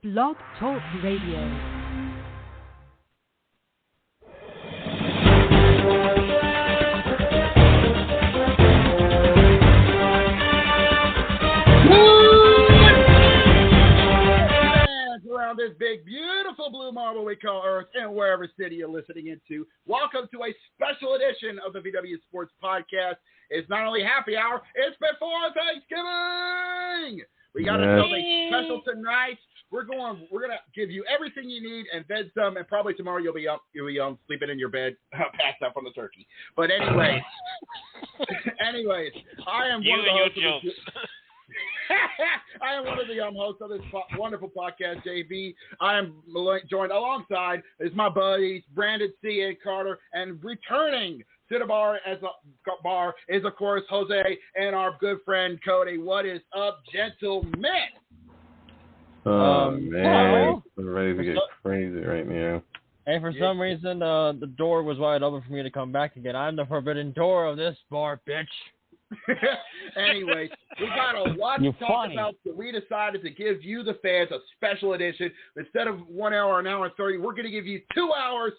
Blog Talk Radio. Around this big, beautiful blue marble we call Earth, and wherever city you're listening into, welcome to a special edition of the VWU Sports Podcast. It's not only happy hour, it's before Thanksgiving. We got something special tonight. We're gonna give you everything you need and then some, and probably tomorrow you'll be sleeping in your bed, passed out from the turkey. But anyways, I am one of the hosts. I am one of the hosts of this wonderful podcast, JB. I am joined alongside is my buddies, Brandon C. and Carter, and returning to the bar is, of course, Jose and our good friend, Cody. What is up, gentlemen? Oh, man. I'm ready to get crazy right now. Hey, for some reason, the door was wide open for me to come back again. I'm the forbidden door of this bar, bitch. Anyway, we got a lot to talk about, so we decided to give you, the fans, a special edition. Instead of 1 hour, an hour and 30, we're going to give you 2 hours,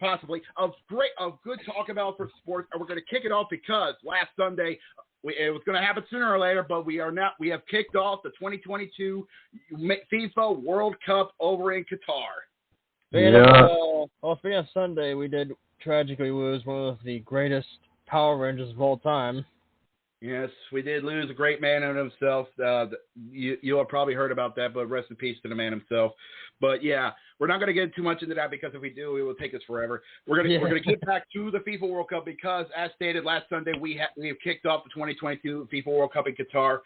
possibly, of good talk about for sports. And we're going to kick it off because last Sunday, it was going to happen sooner or later, but we have kicked off the 2022 FIFA World Cup over in Qatar. Well, speaking of Sunday, we did tragically lose one of the greatest Power Rangers of all time. Yes, we did lose a great man in himself. You have probably heard about that, but rest in peace to the man himself. But yeah, we're not going to get too much into that because if we do, it will take us forever. We're going to get back to the FIFA World Cup because, as stated last Sunday, we have kicked off the 2022 FIFA World Cup in Qatar.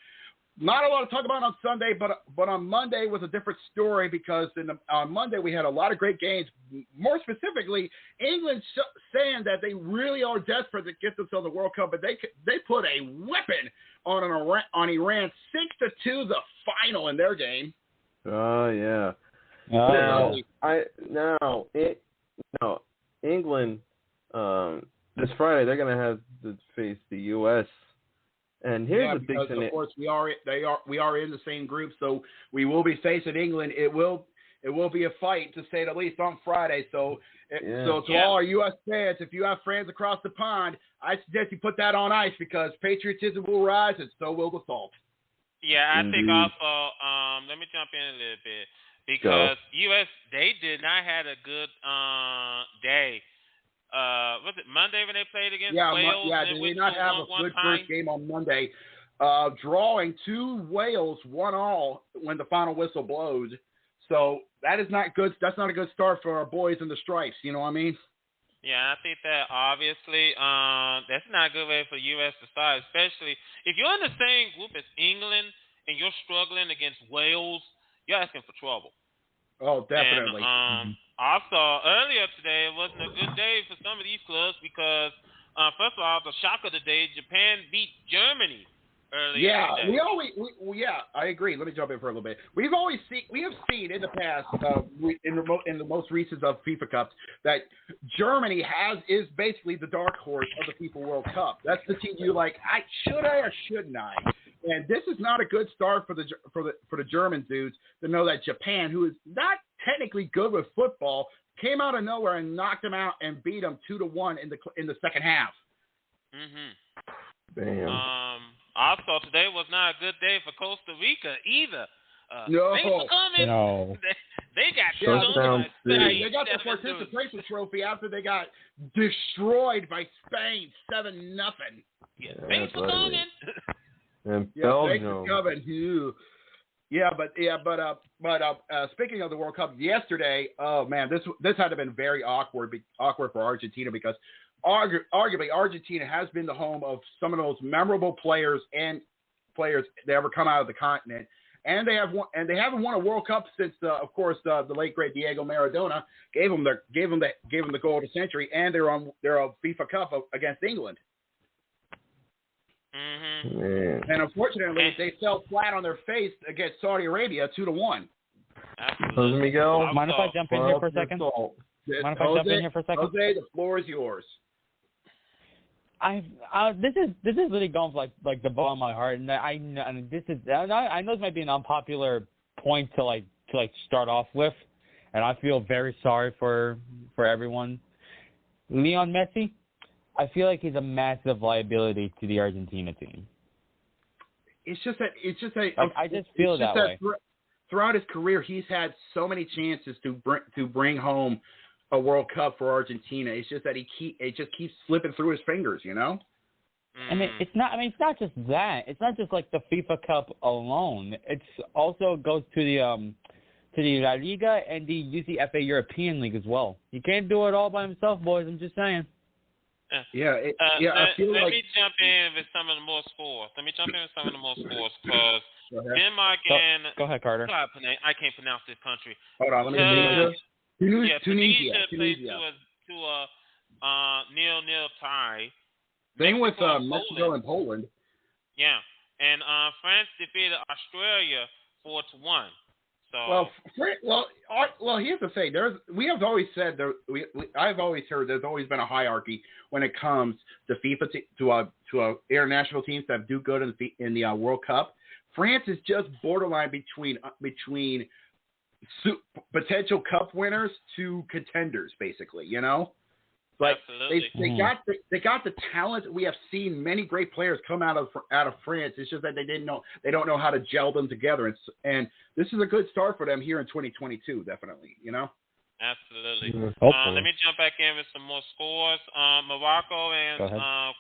Not a lot to talk about on Sunday, but on Monday was a different story because on Monday we had a lot of great games. More specifically, England saying that they really are desperate to get themselves the World Cup, but they put a whipping on Iran 6-2, the final in their game. Oh yeah. England. This Friday they're gonna have to face the U.S. And here's the big thing. Of course, we are in the same group, so we will be facing England. It will be a fight, to say the least, on Friday. So to all our U.S. fans, if you have friends across the pond, I suggest you put that on ice because patriotism will rise, and so will the salt. Yeah, I think also. Let me jump in a little bit because U.S. they did not have a good day. Was it Monday when they played against Wales? They did not have a good first game on Monday. Drawing to Wales 1-1 when the final whistle blows. So that is not good. That's not a good start for our boys in the stripes. You know what I mean? Yeah, I think that obviously that's not a good way for the U.S. to start, especially if you're in the same group as England and you're struggling against Wales, you're asking for trouble. Oh, definitely. And, also, earlier today, it wasn't a good day for some of these clubs because, first of all, the shock of the day, Japan beat Germany earlier today. I agree. Let me jump in for a little bit. We have seen in the past, in the most recent of FIFA Cups, that Germany is basically the dark horse of the FIFA World Cup. That's the team you're like, should I or shouldn't I? And this is not a good start for the German dudes to know that Japan, who is not technically good with football, came out of nowhere and knocked them out and beat them 2-1 in the second half. Damn. Also, today was not a good day for Costa Rica either. No. Thanks for coming. No. They got they got the participation trophy after they got destroyed by Spain 7-0. Yeah, thanks for coming. And Belgium. But speaking of the World Cup yesterday, oh man, this had to have been very awkward for Argentina because arguably Argentina has been the home of some of the most memorable players that ever come out of the continent, and they haven't won a World Cup since of course the late great Diego Maradona gave them the goal of the century, and they're on FIFA Cup against England. Man. And unfortunately, they fell flat on their face against Saudi Arabia 2-1. Jose Miguel, mind if I jump in here for a second? Jose, the floor is yours. This is really going for like the ball of my heart, and I know this might be an unpopular point to to start off with, and I feel very sorry for everyone. Leon Messi, I feel like he's a massive liability to the Argentina team. It's just that I just feel that way. Throughout his career, he's had so many chances to bring home a World Cup for Argentina. It's just that it just keeps slipping through his fingers, you know. I mean, it's not just that. It's not just the FIFA Cup alone. It's also goes to the La Liga and the UCFA European League as well. You can't do it all by himself, boys. I'm just saying. I feel let like. me jump in with some of the more scores. Because Denmark and go ahead, Carter. I can't pronounce this country. Hold on, let me Tunisia played to a 0-0 tie. Same with Mexico and Poland. Yeah, and France defeated Australia 4-1. So well, here's the thing. I've always heard there's always been a hierarchy when it comes to FIFA to international teams that do good in the World Cup. France is just borderline between potential cup winners to contenders, basically. You know. Like they got the talent. We have seen many great players come out of France. It's just that they don't know how to gel them together. And this is a good start for them here in 2022, definitely. You know. Absolutely. Let me jump back in with some more scores. Morocco and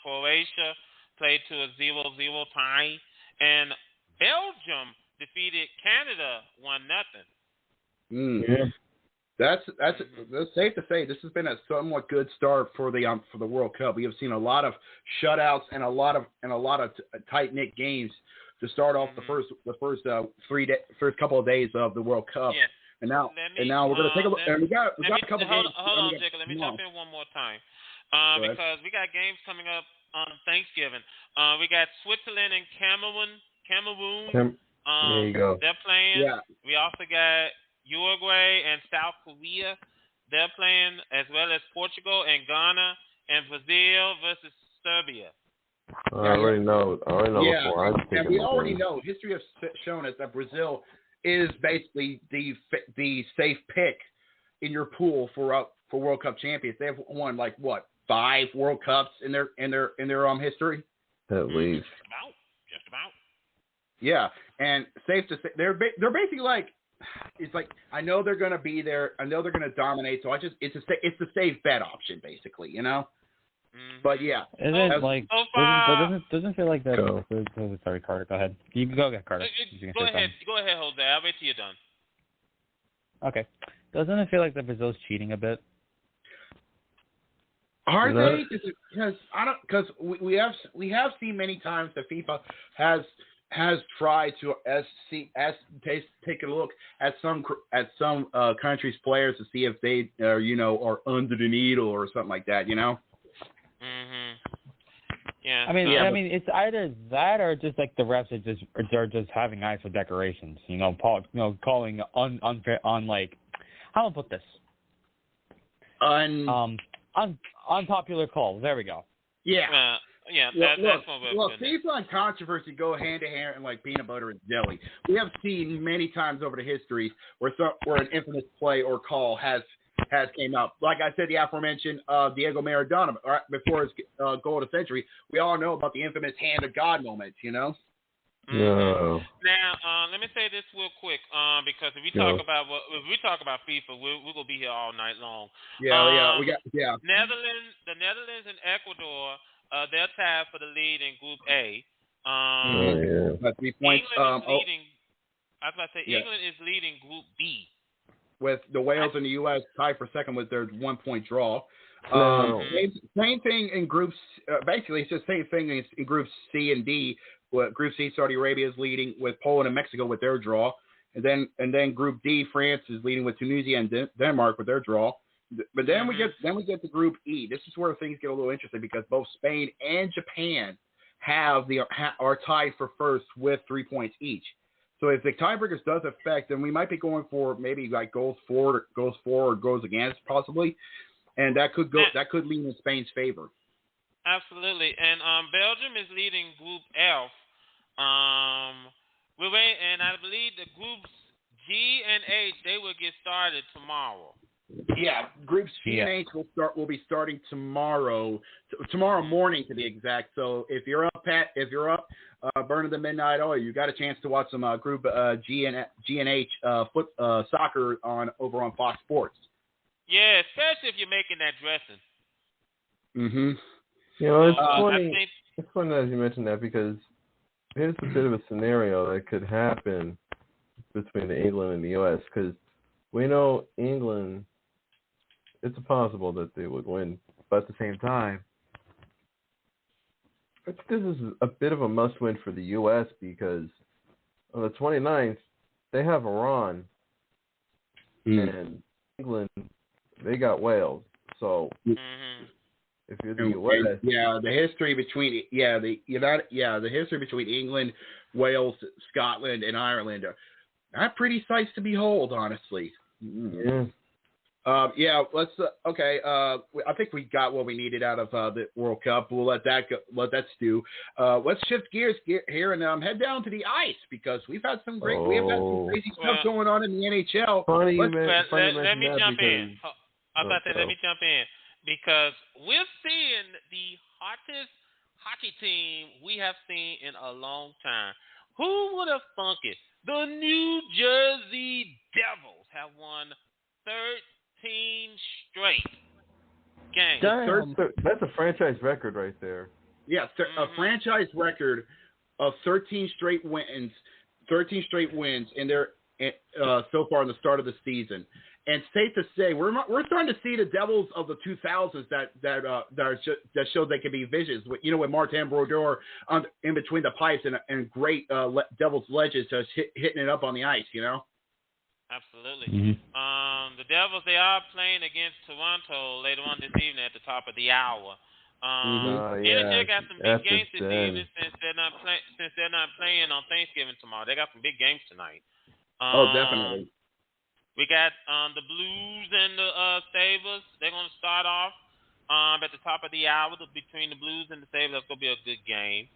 Croatia played to a 0-0 tie, and Belgium defeated Canada 1-0. Yeah. That's safe to say. This has been a somewhat good start for the World Cup. We have seen a lot of shutouts and a lot of tight knit games to start off the first couple of days of the World Cup. Yeah. And now we're going to take a look. And we got a couple games. Hold on, Jacob. Let me jump in one more time because we got games coming up on Thanksgiving. We got Switzerland and Cameroon. There you go. They're playing. Yeah. We also got Uruguay and South Korea, they're playing, as well as Portugal and Ghana, and Brazil versus Serbia. I already know. Yeah, before. and we already know. History has shown us that Brazil is basically the safe pick in your pool for World Cup champions. They've won 5 World Cups in their history. At least. Just about. Yeah, and safe to say they're basically it's I know they're going to be there. I know they're going to dominate. So it's a safe bet option, basically, you know. But yeah, doesn't feel like that. Sorry, Carter. Go ahead. You can go ahead, Carter. Go ahead, Jose. I'll wait till you're done. Okay. Doesn't it feel like the Brazil's cheating a bit? Are they? Because we have seen many times that FIFA has tried to take a look at some countries' players to see if they are under the needle or something like that, you know. Yeah. I mean, it's either that or just the refs are just having eyes for decorations. Calling unfair on how do I put this? Unpopular calls. There we go. Yeah. That's what we're doing. FIFA and controversy go hand in hand like peanut butter and jelly. We have seen many times over the history where an infamous play or call has came out. Like I said, the aforementioned Diego Maradona before his goal of the century. We all know about the infamous hand of God moment, you know. No. Now, let me say this real quick, because if we talk about FIFA, we're gonna be here all night long. We got Netherlands, the Netherlands and Ecuador, they're tied for the lead in Group A. 3 points. England is leading Group B. With the Wales and the U.S. tied for second with their 1-point draw. Same thing in groups. Basically, it's the same thing in Groups C and D. Group C, Saudi Arabia is leading with Poland and Mexico with their draw, and then Group D, France is leading with Tunisia and Denmark with their draw. But then we get to Group E. This is where things get a little interesting because both Spain and Japan are tied for first with 3 points each. So if the tiebreakers does affect, then we might be going for maybe goals for or goes against possibly, and that could lean in Spain's favor. Absolutely, and Belgium is leading Group F. And I believe the Groups G and H, they will get started tomorrow. Yeah, groups G and H will be starting tomorrow morning to be exact. So if you're up, burning the midnight oil, you got a chance to watch some group G and H soccer over on Fox Sports. Yeah, especially if you're making that dressing. Mhm. You know, it's funny. It's funny that you mentioned that because here's a bit of a scenario that could happen between England and the U.S. because we know England. It's possible that they would win, but at the same time, I think this is a bit of a must-win for the U.S. because on the 29th, they have Iran, and England, they got Wales. So if you're the U.S., the history between the history between England, Wales, Scotland, and Ireland are not pretty sights to behold, honestly. Yeah. Let's. Okay. I think we got what we needed out of the World Cup. We'll let that go. Let that stew. Let's shift gears here and head down to the ice because we've had some great. We have had some crazy stuff going on in the NHL. Let me jump in. Let me jump in because we're seeing the hottest hockey team we have seen in a long time. Who would have thunk it? The New Jersey Devils have won 13 straight games. That's a franchise record right there. Yeah, a franchise record of 13 straight wins. 13 straight wins in their so far in the start of the season. And safe to say, we're starting to see the Devils of the 2000s that showed they could be vicious. With Martin Brodeur in between the pipes and great Devils legends just hitting it up on the ice. Absolutely. Mm-hmm. The Devils, they are playing against Toronto later on this evening at the top of the hour. NHL got some big games this evening since they're not playing on Thanksgiving tomorrow. They got some big games tonight. Definitely. We got the Blues and the Sabres. They're going to start off at the top of the hour between the Blues and the Sabres. That's going to be a good game.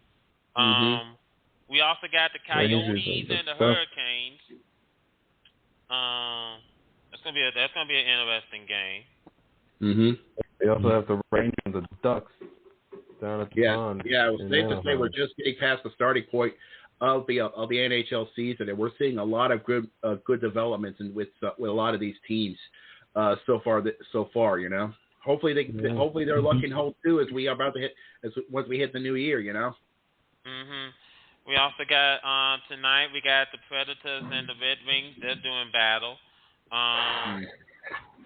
We also got the Coyotes and the Hurricanes. That's gonna be an interesting game. They also have the Rangers and the Ducks down at the pond. Yeah, it was safe to say we're just getting past the starting point of the NHL season, and we're seeing a lot of good developments with a lot of these teams so far. Hopefully they're lucky and hold too as we are about to hit once we hit the new year. We also got tonight. We got the Predators and the Red Wings. They're doing battle.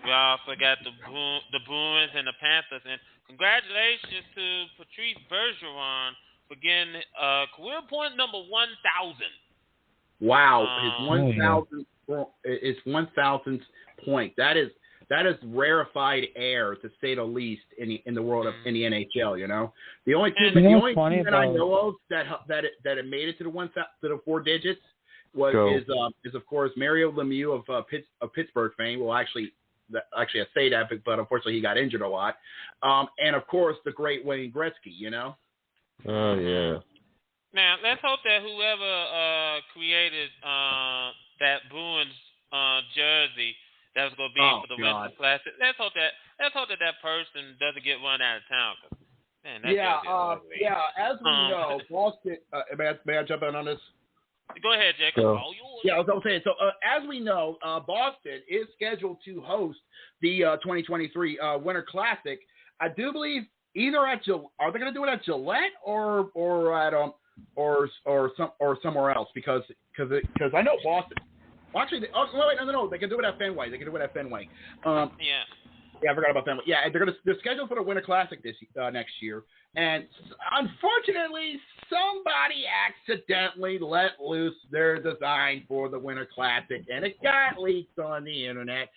We also got the Bruins and the Panthers. And congratulations to Patrice Bergeron for getting career point number 1,000. Wow, his 1,000th point. That is rarefied air, to say the least, in the world of in the NHL. The only team that I know of that it made it to the 4 digits is of course Mario Lemieux of Pittsburgh fame. Well, actually I say that, but unfortunately he got injured a lot. And of course the great Wayne Gretzky. Oh yeah. Now let's hope that whoever created that Bruins jersey that was going to be for the Western Classic. Let's hope that person doesn't get run out of town. As we know, Boston. May I jump in on this? Go ahead, Jacob. I was going to say. So as we know, Boston is scheduled to host the 2023 Winter Classic. I do believe either are they going to do it at Gillette or at or somewhere else because I know Boston. Well, actually, no. They can do it at Fenway. I forgot about Fenway. Yeah, they're scheduled for the Winter Classic next year, and unfortunately, somebody accidentally let loose their design for the Winter Classic, and it got leaked on the internet.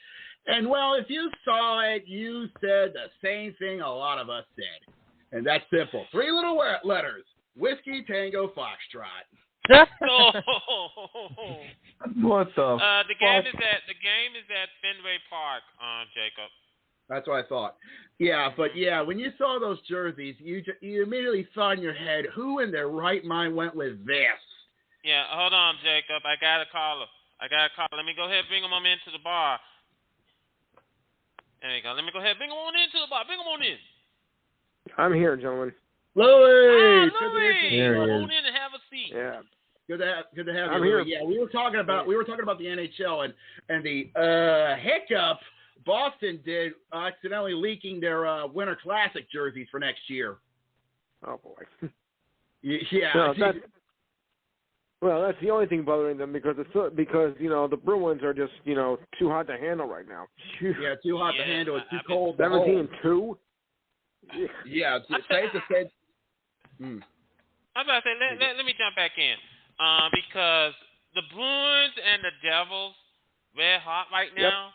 And well, if you saw it, you said the same thing a lot of us said, and that's simple. 3 little letters: Whiskey Tango Foxtrot. What the? The game is at Fenway Park, Jacob. That's what I thought. Yeah, but when you saw those jerseys, you immediately thought in your head, who in their right mind went with this? Yeah, hold on, Jacob. I got a caller. I got a call. Let me go ahead and bring him on into the bar. There you go. Let me go ahead and bring him on into the bar. Bring him on in. I'm here, gentlemen. Louis! Louis! Come on in and have a seat. Yeah. Good to have I'm you. here. Yeah, we were talking about the NHL and the hiccup Boston did accidentally leaking their Winter Classic jerseys for next year. Oh boy. Yeah. No, that's the only thing bothering them because the Bruins are just too hot to handle right now. Yeah, too hot to handle. It's too cold. 17-2. Yeah, it's safe to say. I was about to say, let me jump back in. Because the Bruins and the Devils, red hot right now.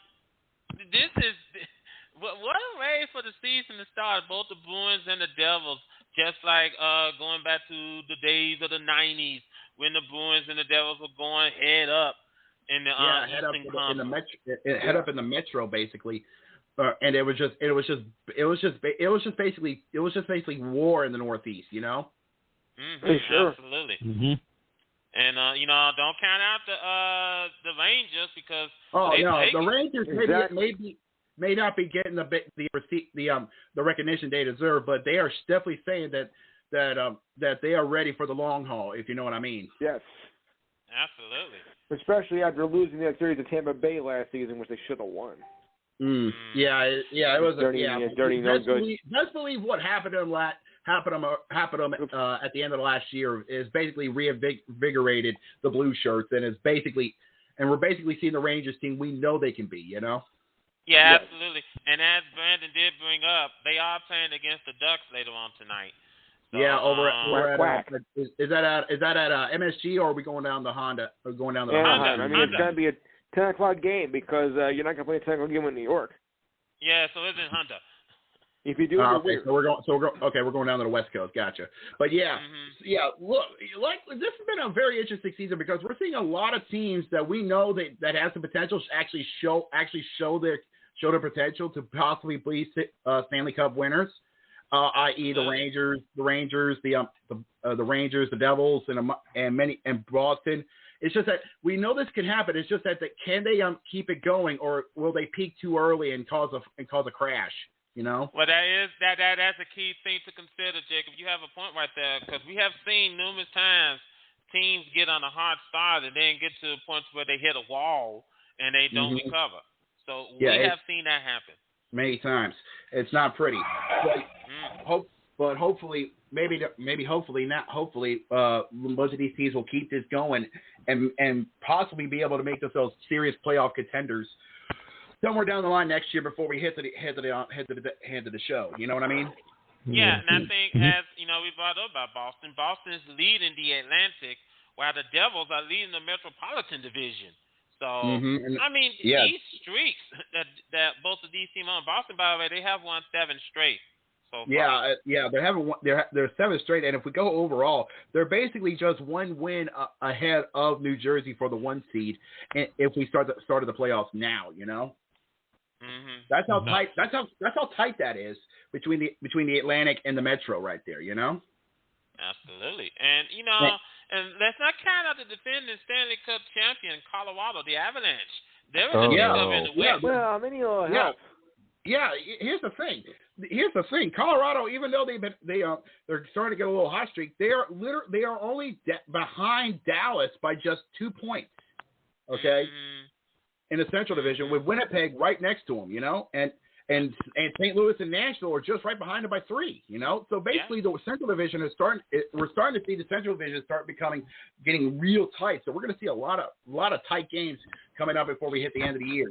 Yep. This is what a way for the season to start. Both the Bruins and the Devils, just like going back to the days of the 90s when the Bruins and the Devils were going head up in the head up in the metro, head up in the Metro basically. And it was just basically war in the Northeast, Sure. Absolutely. Mm-hmm. And don't count out the Rangers because the Rangers may not be getting the recognition they deserve, but they are definitely saying that they are ready for the long haul, if you know what I mean. Yes. Absolutely. Especially after losing that series to Tampa Bay last season, which they should have won. Yeah, it was dirty, no good. Best believe what happened to them at the end of the last year is basically reinvigorated the Blue Shirts, and we're basically seeing the Rangers team we know they can be, Yeah, yes. Absolutely. And as Brandon did bring up, they are playing against the Ducks later on tonight. So, over at is that at MSG, or are we going down the Honda? Or going down the Honda? I mean, it's going to be a 10:00 game because you're not going to play a 10:00 game in New York. Yeah, so it's in Honda. If you do, you're weird. So we're going down to the West Coast. Gotcha. But look, this has been a very interesting season because we're seeing a lot of teams that we know that has the potential to actually show their potential to possibly be Stanley Cup winners, i.e. the Rangers, the Devils, and Boston. It's just that we know this can happen. It's just that can they keep it going, or will they peak too early and cause a crash? Well, that's a key thing to consider, Jacob. You have a point right there because we have seen numerous times teams get on a hard start and then get to a point where they hit a wall and they don't recover. So we have seen that happen many times. It's not pretty, but hopefully, hopefully, most of these teams will keep this going and possibly be able to make themselves serious playoff contenders somewhere down the line next year before we hit the end of the show. You know what I mean? Yeah, and I think as we brought up about Boston. Boston is leading the Atlantic, while the Devils are leading the Metropolitan Division. So these streaks that both of these teams on Boston, by the way, they have won 7 straight. So far. They're 7 straight, and if we go overall, they're basically just one win ahead of New Jersey for the 1 seed. If we started the playoffs now, that's how tight. That's how tight that is between the Atlantic and the Metro right there. Absolutely, and and let's not count out the defending Stanley Cup champion Colorado, the Avalanche. They're in the West. Well, many will help. Yeah, here's the thing. Colorado, even though they're starting to get a little hot streak, they are only behind Dallas by just 2 points. Okay, in the Central Division with Winnipeg right next to them, and St. Louis and Nashville are just right behind them by 3. So basically the Central Division we're starting to see the Central Division start getting real tight. So we're going to see a lot of tight games coming up before we hit the end of the year.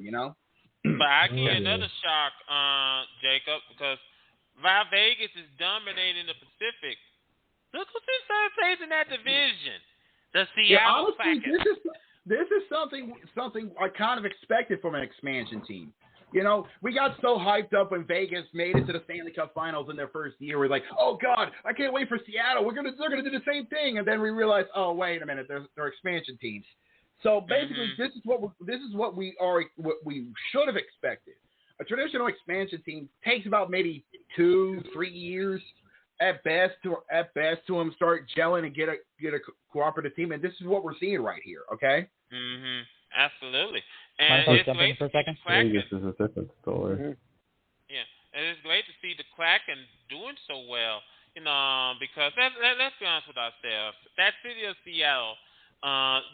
But I give you another shock, Jacob, because while Vegas is dominating the Pacific, look who's in third place in that division. The Seattle Kraken. This is something I kind of expected from an expansion team. We got so hyped up when Vegas made it to the Stanley Cup Finals in their first year. We're like, oh God, I can't wait for Seattle. They're gonna do the same thing, and then we realized, oh wait a minute, they're expansion teams. So basically, this is what we should have expected. A traditional expansion team takes about maybe 2-3 years at best to them start gelling and get a cooperative team, and this is what we're seeing right here. Okay. Absolutely. And Mind it's great for a second? Vegas is a different story. Mm-hmm. Yeah, and it's great to see the Kraken doing so well. Because let's be honest with ourselves. That city of Seattle,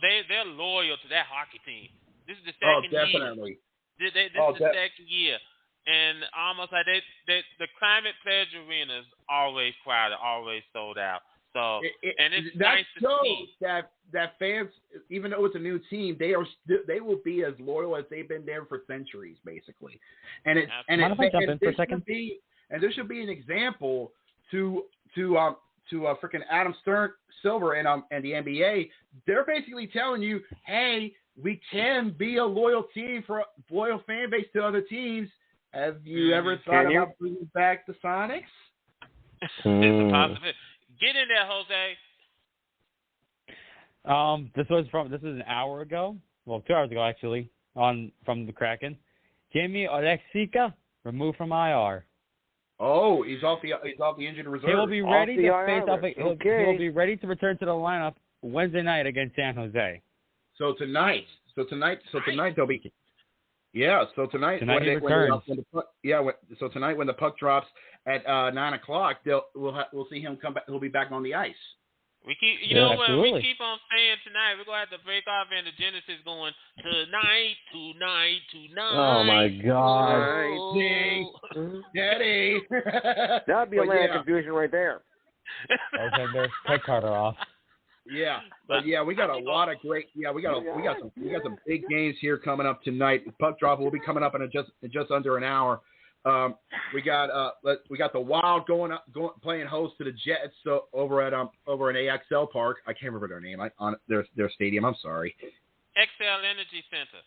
they're loyal to that hockey team. This is the second definitely. year. This is the second year, and almost like the Climate Pledge Arena is always crowded, always sold out. So and it's nice to see that fans, even though it's a new team, they will be as loyal as they've been there for centuries, basically. And there should be an example to freaking Adam Silver and the NBA. They're basically telling you, hey, we can be a loyal fan base to other teams. Have you ever thought about bringing back the Sonics? It's a possibility. Get in there, Jose. This is an hour ago. Well, 2 hours ago actually. From the Kraken. Jimmy Oleksika removed from IR. Oh, he's off the injured reserve. He will be ready to face off. He will be ready to return to the lineup Wednesday night against San Jose. So tonight they'll be. Yeah, so tonight he returns. So tonight when the puck drops at 9:00, we'll see him come back. He'll be back on the ice. We keep, we keep on saying tonight. We're gonna have to break off into Genesis, going tonight. Oh my God, Daddy! That'd be a lot of confusion right there. Okay, there's Ted Carter off. Yeah, but we got a lot of great. Yeah, we got some big games here coming up tonight. Puck drop will be coming up in just under an hour. We got the Wild playing host to the Jets over at AXL Park. I can't remember their name. On their stadium. I'm sorry. XL Energy Center.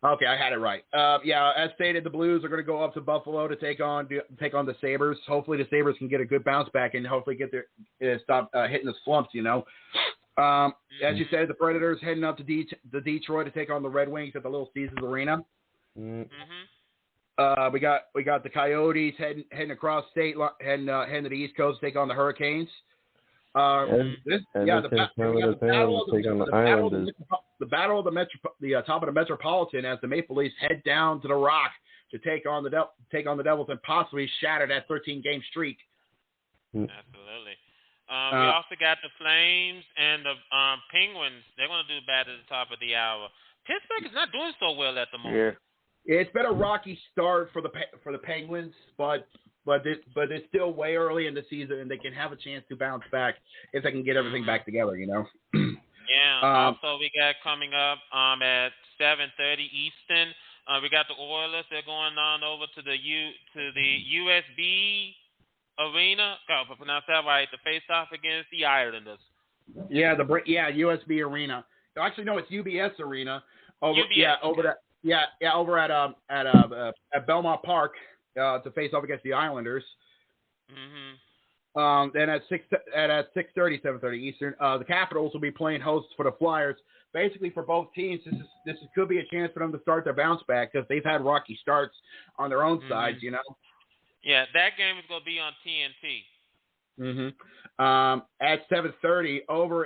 Okay, I had it right. As stated, the Blues are going to go up to Buffalo to take on the Sabres. Hopefully, the Sabres can get a good bounce back and hopefully stop hitting the slumps. As you said, the Predators heading up to Detroit to take on the Red Wings at the Little Caesars Arena. Mm-hmm. We got the Coyotes heading across state, heading to the East Coast to take on the Hurricanes. The battle of the top of the Metropolitan as the Maple Leafs head down to the Rock to take on the Devils and possibly shatter that 13-game streak. Absolutely. We also got the Flames and the Penguins. They're going to do bad at the top of the hour. Pittsburgh is not doing so well at the moment. Yeah. It's been a rocky start for the Penguins, but it's still way early in the season, and they can have a chance to bounce back if they can get everything back together. Yeah. Also, we got coming up at 7:30 Eastern. We got the Oilers. They're going on over to the USB Arena. I hope I pronounced that right. To face off against the Islanders. Yeah, USB Arena. Actually, no, it's UBS Arena. Over at Belmont Park to face off against the Islanders. Mm-hmm. Then at 6:30, 7:30 Eastern, the Capitals will be playing host for the Flyers. Basically, for both teams, this could be a chance for them to start their bounce back because they've had rocky starts on their own sides, Yeah, that game is going to be on TNT. At 7:30, over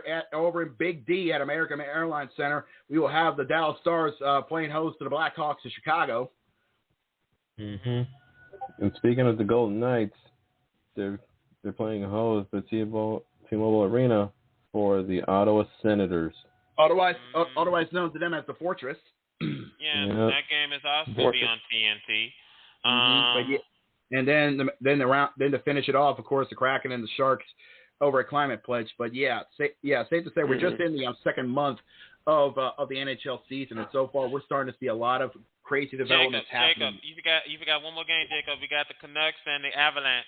in Big D at American Airlines Center, we will have the Dallas Stars playing host to the Blackhawks of Chicago. And speaking of the Golden Knights, they're playing host at T-Mobile Arena for the Ottawa Senators. Otherwise known to them as the Fortress. That game is also going to be on TNT. And then to finish it off, of course, the Kraken and the Sharks over at Climate Pledge. But safe to say we're just in the second month of the NHL season, and so far we're starting to see a lot of crazy developments happening. Jacob, you forgot one more game, Jacob. We got the Canucks and the Avalanche.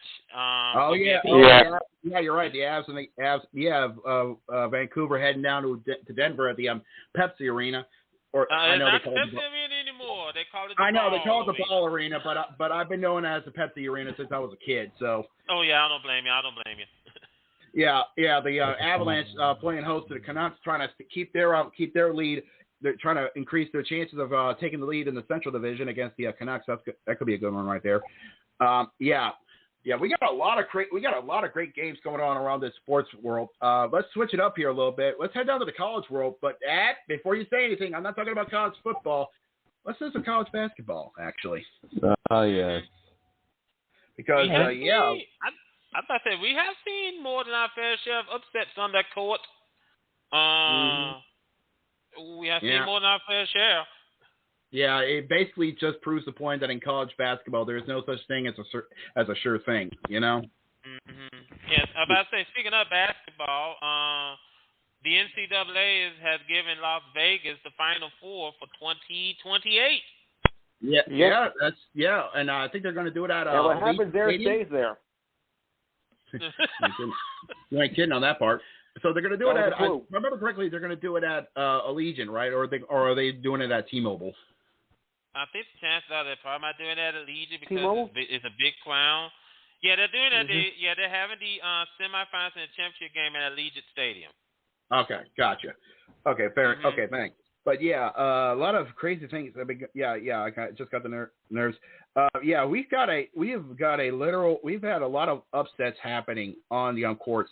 You're right. The Avs and the Avs. Vancouver heading down to Denver at the Pepsi Arena. It's not the Pepsi Arena anymore. They call it. They call it the Ball Arena, but I've been known as the Pepsi Arena since I was a kid. So. Oh yeah, I don't blame you. The Avalanche playing host to the Canucks, trying to keep their lead. They're trying to increase their chances of taking the lead in the Central Division against the Canucks. That could be a good one right there. Yeah, we got a lot of great games going on around this sports world. Let's switch it up here a little bit. Let's head down to the college world. But before you say anything, I'm not talking about college football. Let's do some college basketball, actually. Oh yes. Because I thought that we have seen more than our fair share of upsets on that court. We have seen more than our fair share. Yeah, it basically just proves the point that in college basketball, there is no such thing as a sure thing, you know? Mm-hmm. Yes, I was about to say, speaking of basketball, the NCAA has given Las Vegas the Final Four for 2028. Yeah, and I think they're going to do it at what happens there stays there. You ain't kidding on that part. So they're going to do it at. I remember correctly, they're going to do it at Allegiant, right? Or are they doing it at T-Mobile? I think the chances are they're probably not doing it at Allegiant because T-Mobile? it's a big crown. Yeah, they're doing it. They're having the semifinals and the championship game at Allegiant Stadium. Okay, gotcha. Okay, fair. Mm-hmm. Okay, thanks. But yeah, a lot of crazy things. I just got the nerves. We've had a lot of upsets happening on the courts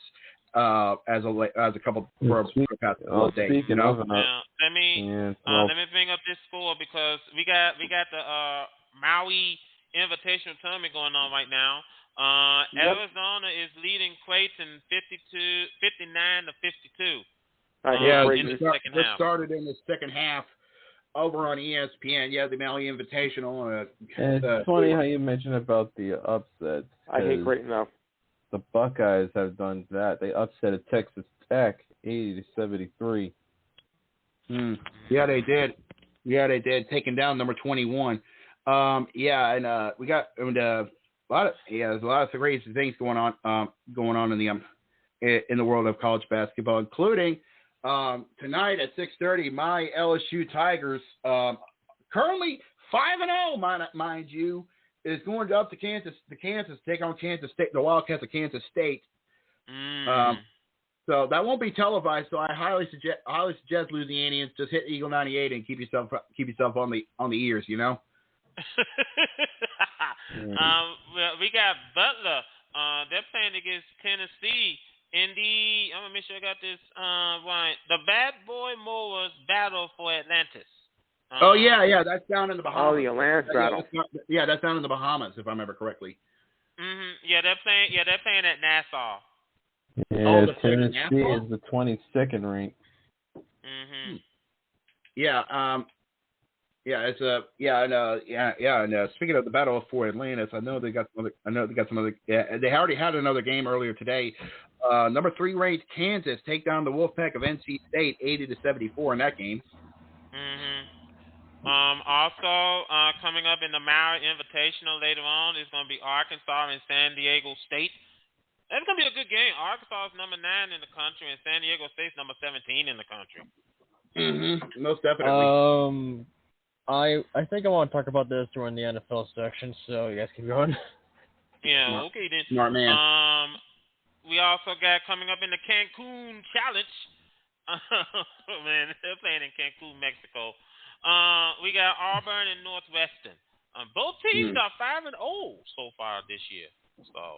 as a couple for the past days. You know? Now, let me bring up this score because we got the Maui Invitational Tournament going on right now. Arizona is leading Creighton 59 to 52. In the second half. Started in the second half over on ESPN. Yeah, the Maui Invitational. It's funny how you mentioned about the upsets. I hate Creighton now. The Buckeyes have done that. They upset at Texas Tech 80-73. Yeah, they did. Taking down number 21. We got there's a lot of crazy things going on in the world of college basketball, including tonight at 6:30, my LSU Tigers, currently 5-0, mind you, is going up to Kansas, take on Kansas State, the Wildcats of Kansas State. So that won't be televised. So I highly suggest Louisianians just hit Eagle 98 and keep yourself on the ears, you know. Well, we got Butler. They're playing against Tennessee in the. I'm gonna make sure I got this right. The Bad Boy Mowers battle for Atlantis. That's down in the Bahamas. Oh, the Atlantis battle. That's down in the Bahamas, if I remember correctly. Yeah, they're playing at Nassau. Yeah, Tennessee is the 22nd rank. And speaking of the battle for Atlantis, I know they got some other. Yeah, they already had another game earlier today. Number 3 ranked Kansas take down the Wolfpack of NC State 80-74 in that game. Also, coming up in the Maui Invitational later on is going to be Arkansas and San Diego State. That's going to be a good game. Arkansas is number 9 in the country, and San Diego State's number 17 in the country. Most definitely. I think I want to talk about this during the NFL section, so you guys keep going. Yeah, okay then. Smart man. We also got coming up in the Cancun Challenge. Man, they're playing in Cancun, Mexico. We got Auburn and Northwestern. Both teams are 5-0 so far this year. So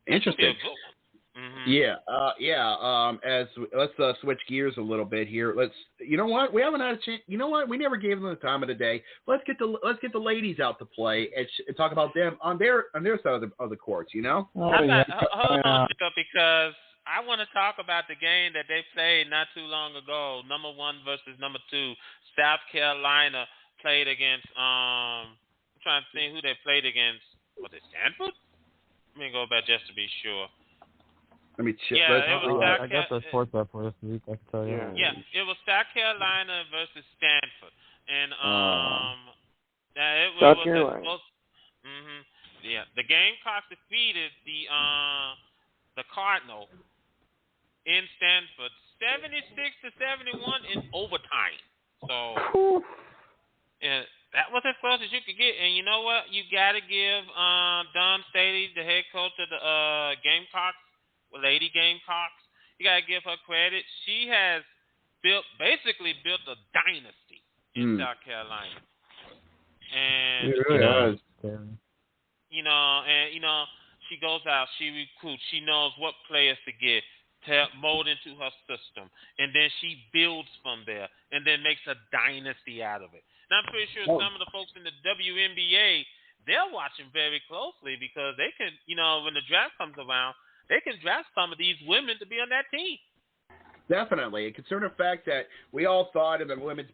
interesting. As let's switch gears a little bit here. You know what? We haven't had a chance. You know what? We never gave them the time of the day. Let's get the ladies out to play and talk about them on their side of the courts. You know. Hold on, because I want to talk about the game that they played not too long ago. Number 1 versus number 2. South Carolina played against. I'm trying to think who they played against. Was it Stanford? Let me go back just to be sure. Let me check. I got the sports up for this week. I can tell you. Yeah, it was South Carolina versus Stanford, and it South was Carolina. The Gamecocks defeated the Cardinal in Stanford 76-71 in overtime. So that was as close as you could get. And you know what? You got to give Don Staley, the head coach of the Gamecocks, Lady Gamecocks, you got to give her credit. She has basically built a dynasty in South Carolina. And and she goes out, she recruits, she knows what players to get to mold into her system, and then she builds from there, and then makes a dynasty out of it. And I'm pretty sure some of the folks in the WNBA, they're watching very closely because they can, when the draft comes around, they can draft some of these women to be on that team. Definitely. Concerning the fact that we all thought in the women's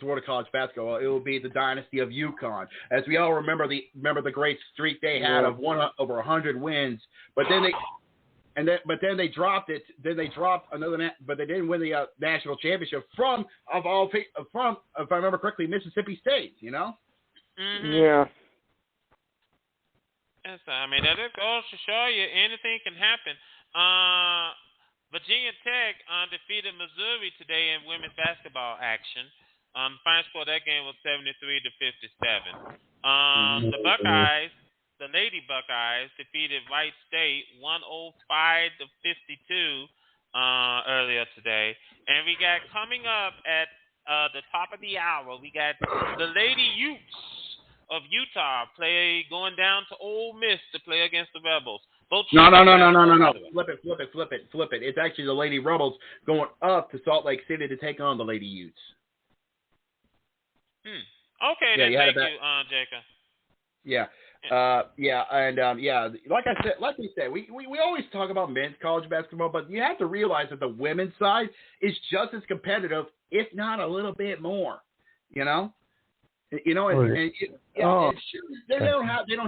world of college basketball, it would be the dynasty of UConn, as we all remember the great streak they had of over 100 wins. But then they dropped it. Then they dropped another, but they didn't win the national championship from, if I remember correctly, Mississippi State. Mm-hmm. Yeah. Yes, I mean that just goes to show you anything can happen. Virginia Tech defeated Missouri today in women's basketball action. Final score of that game was 73-57. The Buckeyes, the Lady Buckeyes, defeated Wright State 105-52 earlier today. And we got coming up at the top of the hour, we got the Lady Utes of Utah going down to Ole Miss to play against the Rebels. No. Flip it. It's actually the Lady Rebels going up to Salt Lake City to take on the Lady Utes. Okay, then thank you, Jacob. Yeah. Like we said, we always talk about men's college basketball, but you have to realize that the women's side is just as competitive, if not a little bit more. They don't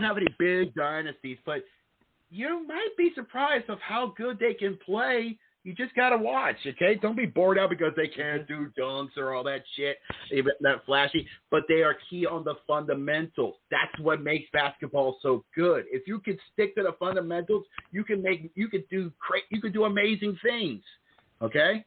have any big dynasties, but you might be surprised of how good they can play. You just gotta watch, okay? Don't be bored out because they can't do dunks or all that shit, that flashy. But they are key on the fundamentals. That's what makes basketball so good. If you can stick to the fundamentals, you could do amazing things. Okay?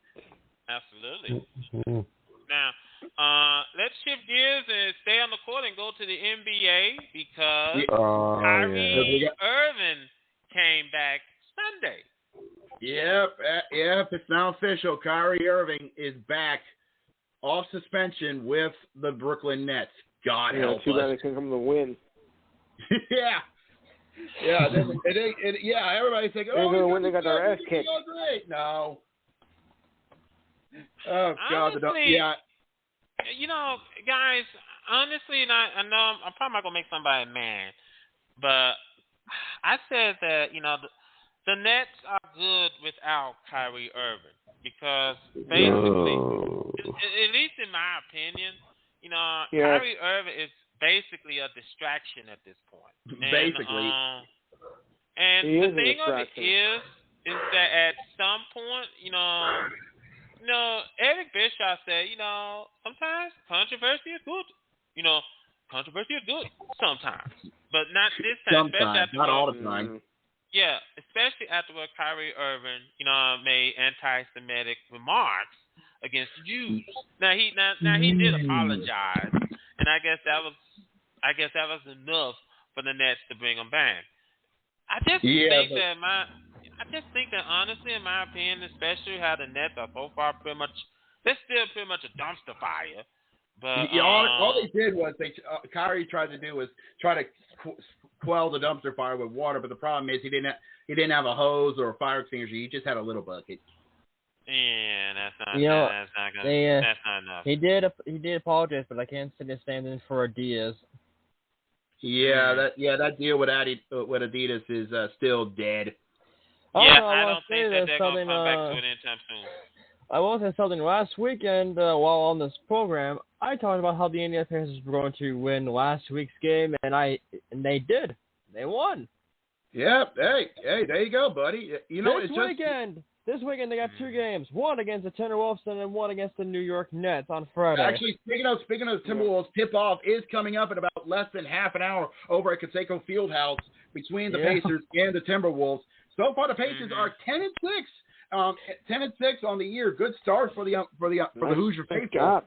Absolutely. Now, let's shift gears and stay on the court and go to the NBA because Kyrie Irving came back Sunday. Yep, it's now official. Kyrie Irving is back off suspension with the Brooklyn Nets. God help us. Too bad they couldn't come to win. Yeah. Everybody's thinking, they're going to win. They got their ass kicked. Great. No. Oh, God. Honestly, guys, honestly, and I know I'm probably not going to make somebody mad, but I said that, the Nets are good without Kyrie Irving because basically, at least in my opinion, Kyrie Irving is basically a distraction at this point. Basically. And the thing of it is that at some point, Eric Bischoff said, sometimes controversy is good. Controversy is good sometimes, but not this time. Sometimes, not all the time. Yeah, especially after what Kyrie Irving, made anti-Semitic remarks against Jews. Now he did apologize, and I guess that was enough for the Nets to bring him back. I just think that honestly, in my opinion, especially how the Nets are so far they're still pretty much a dumpster fire. But all they did was Kyrie tried to quell the dumpster fire with water, but the problem is he didn't have a hose or a fire extinguisher. He just had a little bucket. Yeah, that's not good. That's not enough. He did apologize, but I can't say the same thing for Adidas. Yeah, that deal with Adidas is still dead. I don't think that they're going to come back to it anytime soon. I will say something. Last weekend, while on this program, I talked about how the Indiana Pacers were going to win last week's game, and they did. They won. Yeah. Hey, there you go, buddy. This weekend they got two games. One against the Timberwolves and one against the New York Nets on Friday. Actually, speaking of Timberwolves, tip-off is coming up in about less than half an hour over at Conseco Fieldhouse between the Pacers and the Timberwolves. So far, the Pacers are 10-6. 10-6 on the year. Good start for the Hoosier faithful.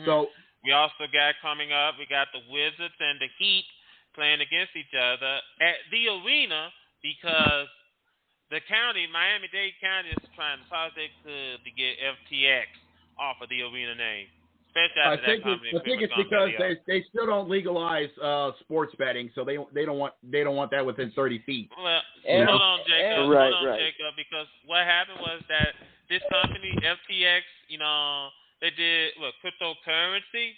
So we also got coming up. We got the Wizards and the Heat playing against each other at the arena because the county, Miami-Dade County, is trying as hard as they could to get FTX off of the arena name. I think it's because they still don't legalize sports betting, so they don't want that within 30 feet. Well, hold on, Jacob. Hold on, Jacob, because what happened was that this company, FTX, they did cryptocurrency.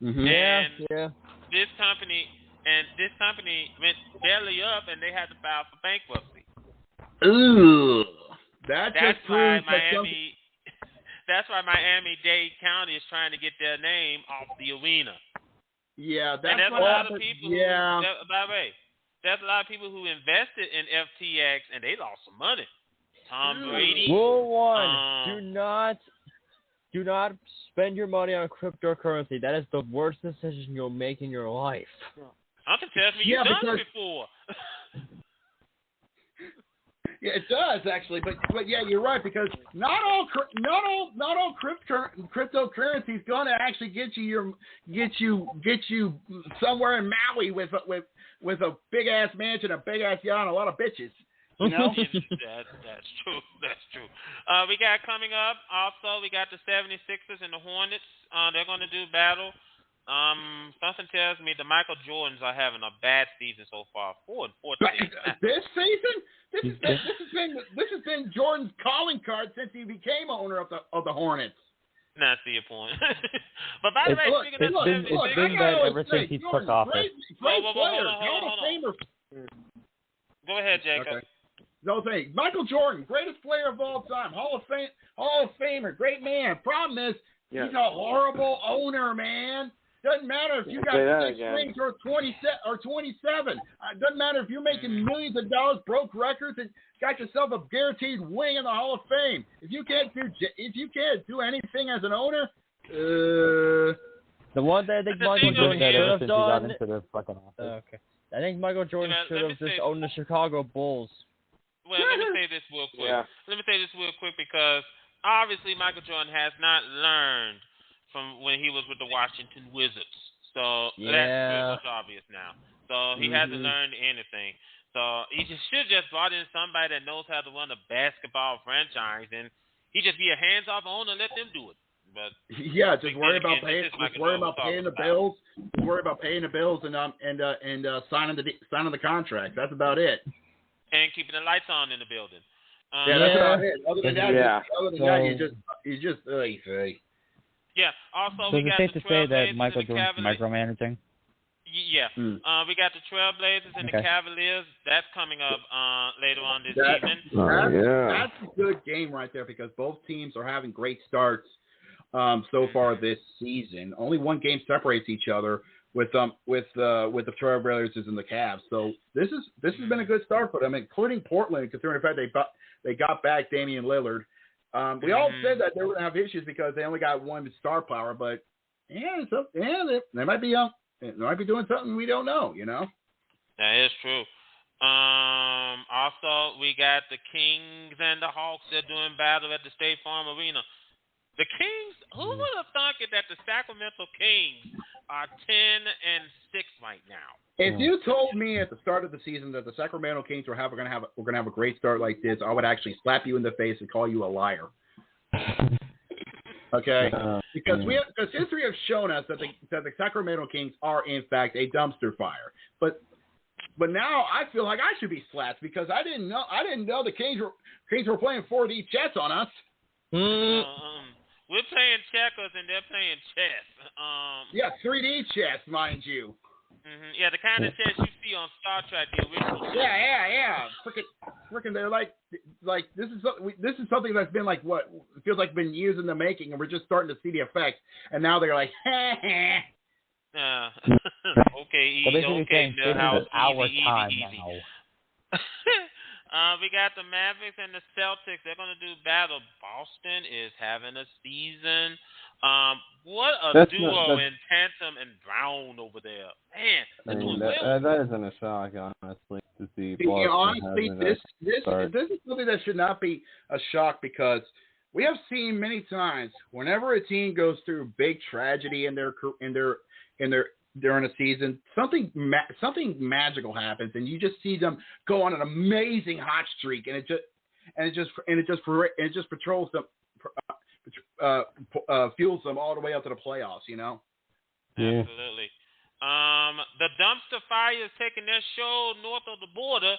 Mm-hmm. And this company went belly up, and they had to file for bankruptcy. Ooh, that's why Miami. That's why Miami-Dade County is trying to get their name off the arena. Yeah, that's and there's what a lot happened. Of people. Yeah. By the way, there's a lot of people who invested in FTX and they lost some money. Tom Brady. Rule 1: do not spend your money on cryptocurrency. That is the worst decision you'll make in your life. Something tells me you've done it before. Yeah, it does actually, but yeah, you're right, because not all cryptocurrency is going to actually get you somewhere in Maui with a big ass mansion, a big ass yacht, and a lot of bitches. You know? That's true. That's true. We got coming up also. We got the 76ers and the Hornets. They're going to do battle. Something tells me the Michael Jordans are having a bad season so far. 4-14. This season, this has been Jordan's calling card since he became owner of the Hornets. Nah, I see your point. But by the way, it's been bad ever since he took office. Great player, Hall of Famer. Go ahead, Jacob. Okay. No thing. Michael Jordan, greatest player of all time, Hall of Famer, great man. Problem is, he's a horrible owner, man. Doesn't matter if you got 6 rings or 27. Doesn't matter if you're making millions of dollars, broke records, and got yourself a guaranteed wing in the Hall of Fame. If you can't do anything as an owner, the one that I think Michael Jordan should have done. Okay. I think Michael Jordan should have just owned the Chicago Bulls. Well, let me say this real quick. Let me say this real quick because obviously Michael Jordan has not learned from when he was with the Washington Wizards. So that's pretty much obvious now. So he hasn't learned anything. So he should just brought in somebody that knows how to run a basketball franchise, and he just be a hands-off owner and let them do it. But just worry about paying the bills. Worry about paying the bills and signing the contract. That's about it. And keeping the lights on in the building. That's about it. Other than that, you just. Yeah. Also, so we got safe the to say that Trailblazers Michael and the Jordan's Cavaliers. micromanaging? Yeah. We got the Trailblazers and the Cavaliers. That's coming up later on this evening. That's a good game right there because both teams are having great starts so far this season. Only one game separates each other with the Trailblazers and the Cavs. So this has been a good start for them, including Portland, considering the fact they got back Damian Lillard. We all said that they were going to have issues because they only got one star power, but they might be doing something we don't know, you know? That is true. Also, we got the Kings and the Hawks. They're doing battle at the State Farm Arena. The Kings, who would have thought that the Sacramento Kings are 10-6 right now? If you told me at the start of the season that the Sacramento Kings were going to have a great start like this, I would actually slap you in the face and call you a liar. Okay, because history has shown us that the Sacramento Kings are in fact a dumpster fire. But now I feel like I should be slapped because I didn't know the Kings were playing 4D chess on us. We're playing checkers and they're playing chess. 3D chess, mind you. Yeah, the kind of chess you see on Star Trek, the original. Yeah. Freaking, they're like this is something that's been like what it feels like been years in the making, and we're just starting to see the effects. And now they're like, okay, so basically saying this is our time now. We got the Mavericks and the Celtics. They're going to do battle. Boston is having a season. What a duo in Tatum and Brown over there. Man, that isn't a shock, honestly, to see Boston. Honestly, this is something that should not be a shock because we have seen many times whenever a team goes through big tragedy during a season, something magical happens, and you just see them go on an amazing hot streak, and it just patrols them. fuels them all the way up to the playoffs. You know. Yeah. Absolutely. The dumpster fire is taking their show north of the border.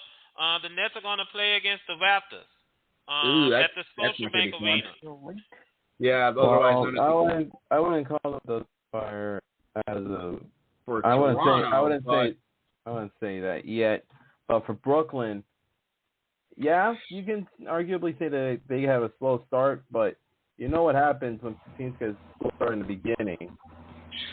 The Nets are going to play against the Raptors at the Scotiabank Arena. Yeah, well, I wouldn't call it the fire as a. For I Toronto, wouldn't say that yet. But for Brooklyn, yeah, you can arguably say that they have a slow start, but you know what happens when teams get a slow start in the beginning.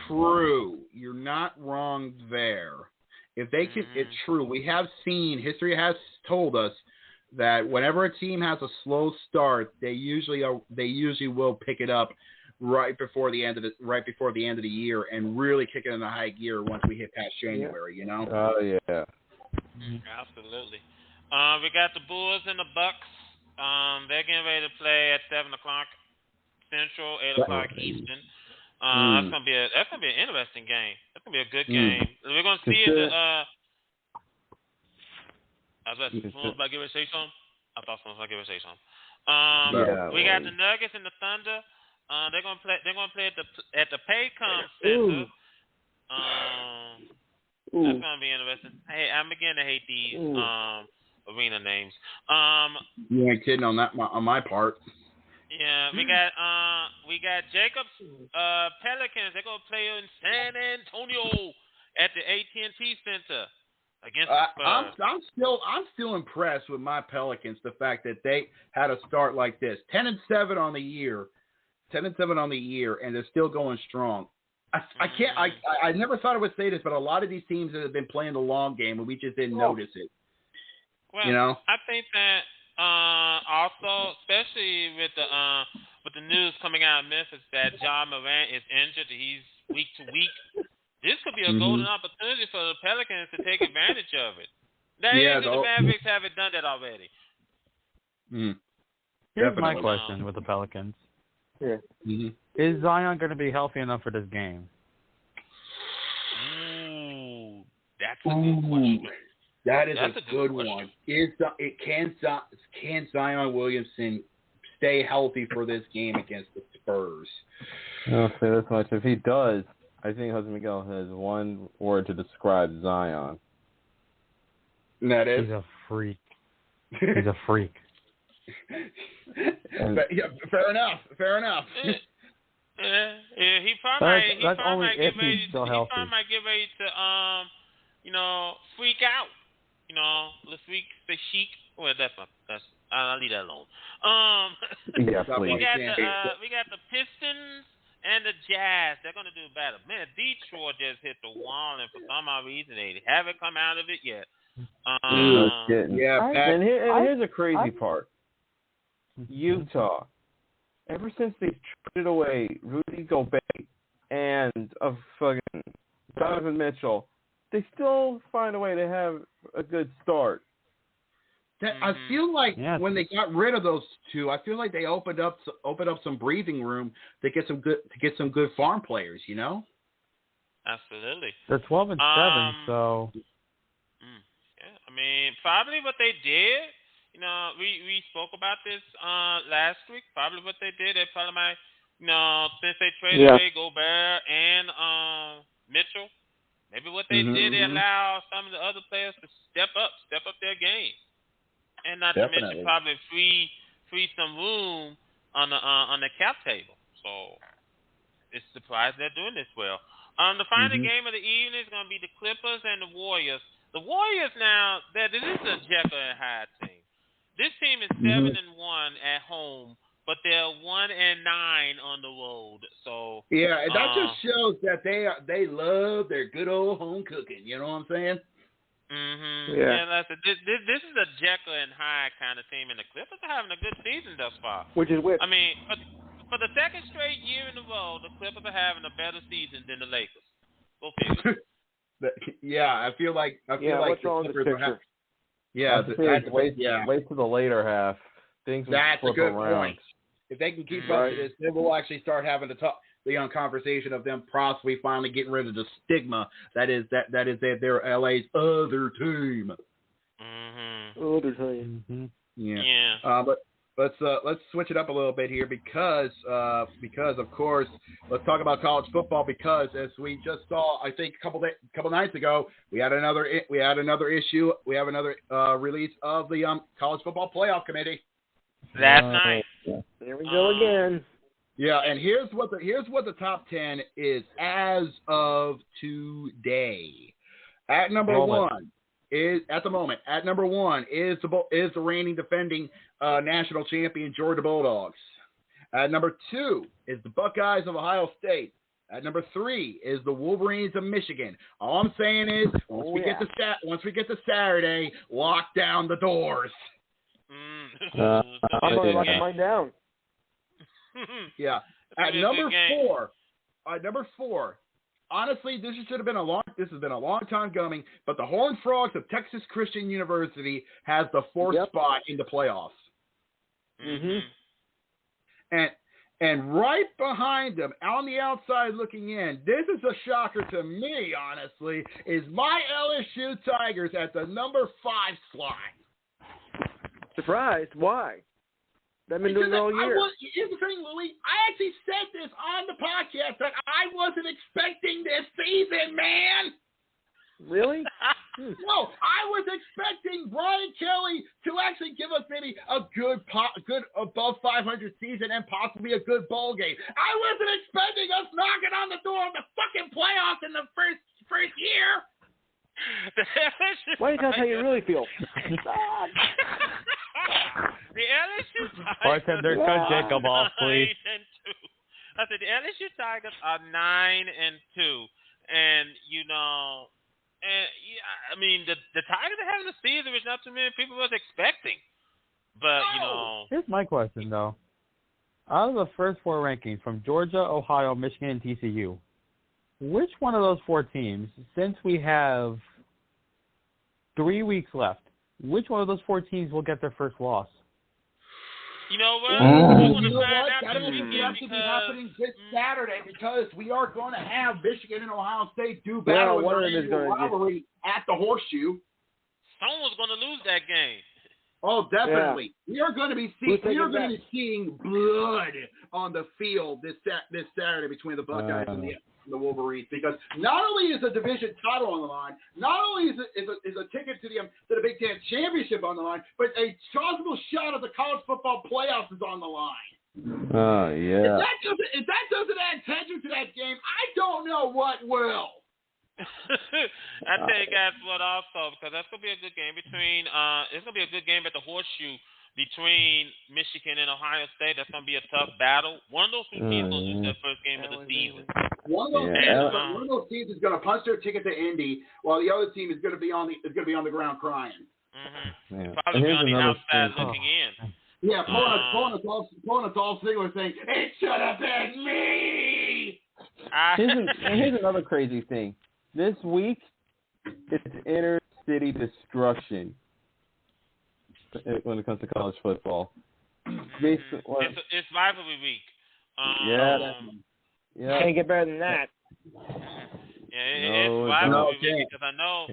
True. You're not wrong there. If they can, it's true. We have seen, history has told us that whenever a team has a slow start, they usually will pick it up right before the end of the year and really kick it in the high gear once we hit past January. You know. Oh yeah. Absolutely. We got the Bulls and the Bucks. They're getting ready to play at 7:00 Central, 8:00 Eastern. That's gonna be an interesting game. That's gonna be a good game. We're gonna see it. Someone's about to give it a say something. I thought someone was gonna give it a say something. We got the Nuggets and the Thunder. They're gonna play at the Paycom Center. That's gonna be interesting. Hey, I'm beginning to hate these arena names. You ain't kidding on my part. Yeah, we got Jacobs Pelicans. They're gonna play in San Antonio at the AT&T Center against the Spurs. I'm still impressed with my Pelicans. The fact that they had a start like this, 10-7 on the year, and they're still going strong. I never thought I would say this, but a lot of these teams have been playing the long game, and we just didn't notice it. Well, you know, I think that also, especially with the news coming out of Memphis that Ja Morant is injured, he's week to week. This could be a golden opportunity for the Pelicans to take advantage of it. The Mavericks haven't done that already. Here's my question with the Pelicans. Yeah. Is Zion going to be healthy enough for this game? That's a good question. That is a good one. Can Zion Williamson stay healthy for this game against the Spurs? I'll say this much. If he does, I think Jose Miguel has one word to describe Zion. And that is? He's a freak. He's a freak. Fair enough. He probably might get ready to freak out. Let's freak the chic. Well, I'll leave that alone. Yeah, please. We got the Pistons and the Jazz. They're gonna do better. Man, Detroit just hit the wall, and for some odd reason they haven't come out of it yet. And here's a crazy part. Utah. Ever since they traded away Rudy Gobert and fucking Donovan Mitchell, they still find a way to have a good start. I feel like when they got rid of those two, I feel like they opened up some breathing room to get some good farm players. You know. Absolutely. They're 12-7, so. Yeah, I mean, probably what they did. We spoke about this last week. Probably what they did, they probably might, since they traded away Gobert and Mitchell, maybe what they did, they allow some of the other players to step up their game, and not to mention probably free some room on the cap table. So it's surprised they're doing this well. The final game of the evening is going to be the Clippers and the Warriors. The Warriors now, this is a Jekyll and Hyde team. This team is 7-1 at home, but they're 1-9 on the road. So that just shows that they love their good old home cooking. You know what I'm saying? This is a Jekyll and Hyde kind of team, and the Clippers are having a good season thus far. Which is weird. I mean, for the second straight year in a row, the Clippers are having a better season than the Lakers. Go figure. I feel like what's wrong with this picture? Wait till the later half. Things will flip around. Point. If they can keep up with this, then we'll actually start having to talk the conversation of them possibly finally getting rid of the stigma that is they're LA's other team. Other team. Yeah. But let's switch it up a little bit here because of course let's talk about college football because as we just saw I think a couple nights ago we have another release of the college football playoff committee. Last night. There we go again. Yeah, and here's what the top 10 is as of today. At number one is the reigning defending national champion Georgia Bulldogs. At number 2 is the Buckeyes of Ohio State. At number 3 is the Wolverines of Michigan. All I'm saying is once we get to Saturday, lock down the doors. I'm gonna lock mine down. Yeah. At number 4. Honestly, this has been a long time coming, but the Horned Frogs of Texas Christian University has the 4th spot in the playoffs. And right behind them, on the outside looking in, this is a shocker to me, honestly, is my LSU Tigers at the number 5 slot. Surprised? Why? They've been doing it all year. Here's the thing, Louie. I actually said this on the podcast that I wasn't expecting this season, man. Really? No, I was expecting Brian Kelly to actually give us maybe a good above 500 season and possibly a good bowl game. I wasn't expecting us knocking on the door of the fucking playoffs in the first year. Why don't you tell us how you really feel? The LSU Tigers Bartender, cut Jacob off, please. I said the LSU Tigers are 9-2, and I mean the Tigers are having a season which not too many people was expecting. But here's my question though: out of the first 4 rankings from Georgia, Ohio, Michigan, and TCU, which one of those 4 teams, since we have 3 weeks left, which one of those 4 teams will get their first loss? You know what? That will be happening this Saturday because we are going to have Michigan and Ohio State do battle in the rivalry at the Horseshoe. Someone's going to lose that game. Oh, definitely. Yeah. We are going to be seeing blood on the field this Saturday between the Buckeyes and the Wolverines, because not only is a division title on the line, not only is a ticket to the Big Ten championship on the line, but a possible shot at the college football playoffs is on the line. Oh yeah. If that doesn't add tension to that game, I don't know what will. I tell you guys what also, because that's gonna be a good game between it's gonna be a good game at the Horseshoe between Michigan and Ohio State. That's gonna be a tough battle. One of those 2 teams will lose their first game of the season. One of those teams is going to punch their ticket to Indy, while the other team is going to be on the ground crying. Probably be on the outside looking in. Yeah, pulling us all single and saying, "It should have been me." Here's another crazy thing. This week, it's inner city destruction when it comes to college football. It's rivalry week. Yeah. Can't get better than that. It's rivalry week because I know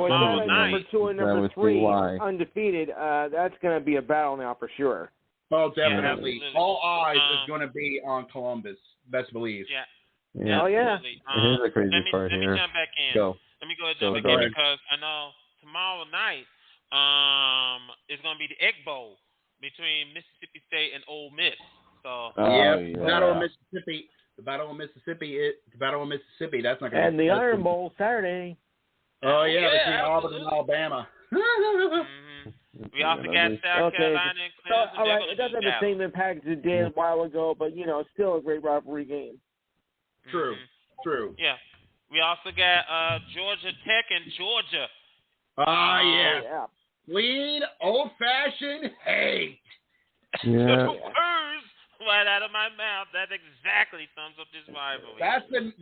with number 2 and number 3 undefeated, that's going to be a battle now for sure. Oh, definitely. All eyes is going to be on Columbus. Best believe. Yeah. Oh, yeah. Here's a crazy part here. Let me jump back in. Let me go ahead and jump back in because I know tomorrow night it's going to be the Egg Bowl between Mississippi State and Ole Miss. So Battle of Mississippi. That's not going to. And the Iron Bowl Saturday. Oh yeah, between Auburn and Alabama. We also got South Carolina and Clemson. All right, it doesn't have the same impact as it did a while ago, but it's still a great rivalry game. True. Yeah. We also got Georgia Tech and Georgia. Yeah. Clean, old-fashioned hate. Yeah. Words right out of my mouth. That exactly sums up this rivalry. That's the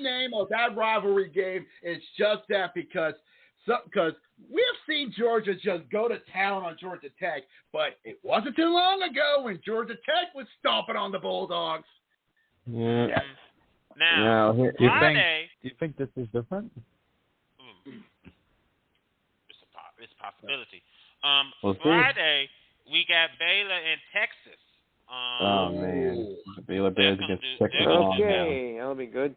name of that rivalry game. It's just that because we've seen Georgia just go to town on Georgia Tech, but it wasn't too long ago when Georgia Tech was stomping on the Bulldogs. Yeah. Yes. Now, Friday. Do you think this is different? It's a possibility. Friday, we got Baylor and Texas. Oh man, the Baylor Bears against Texas. Okay, that'll be good.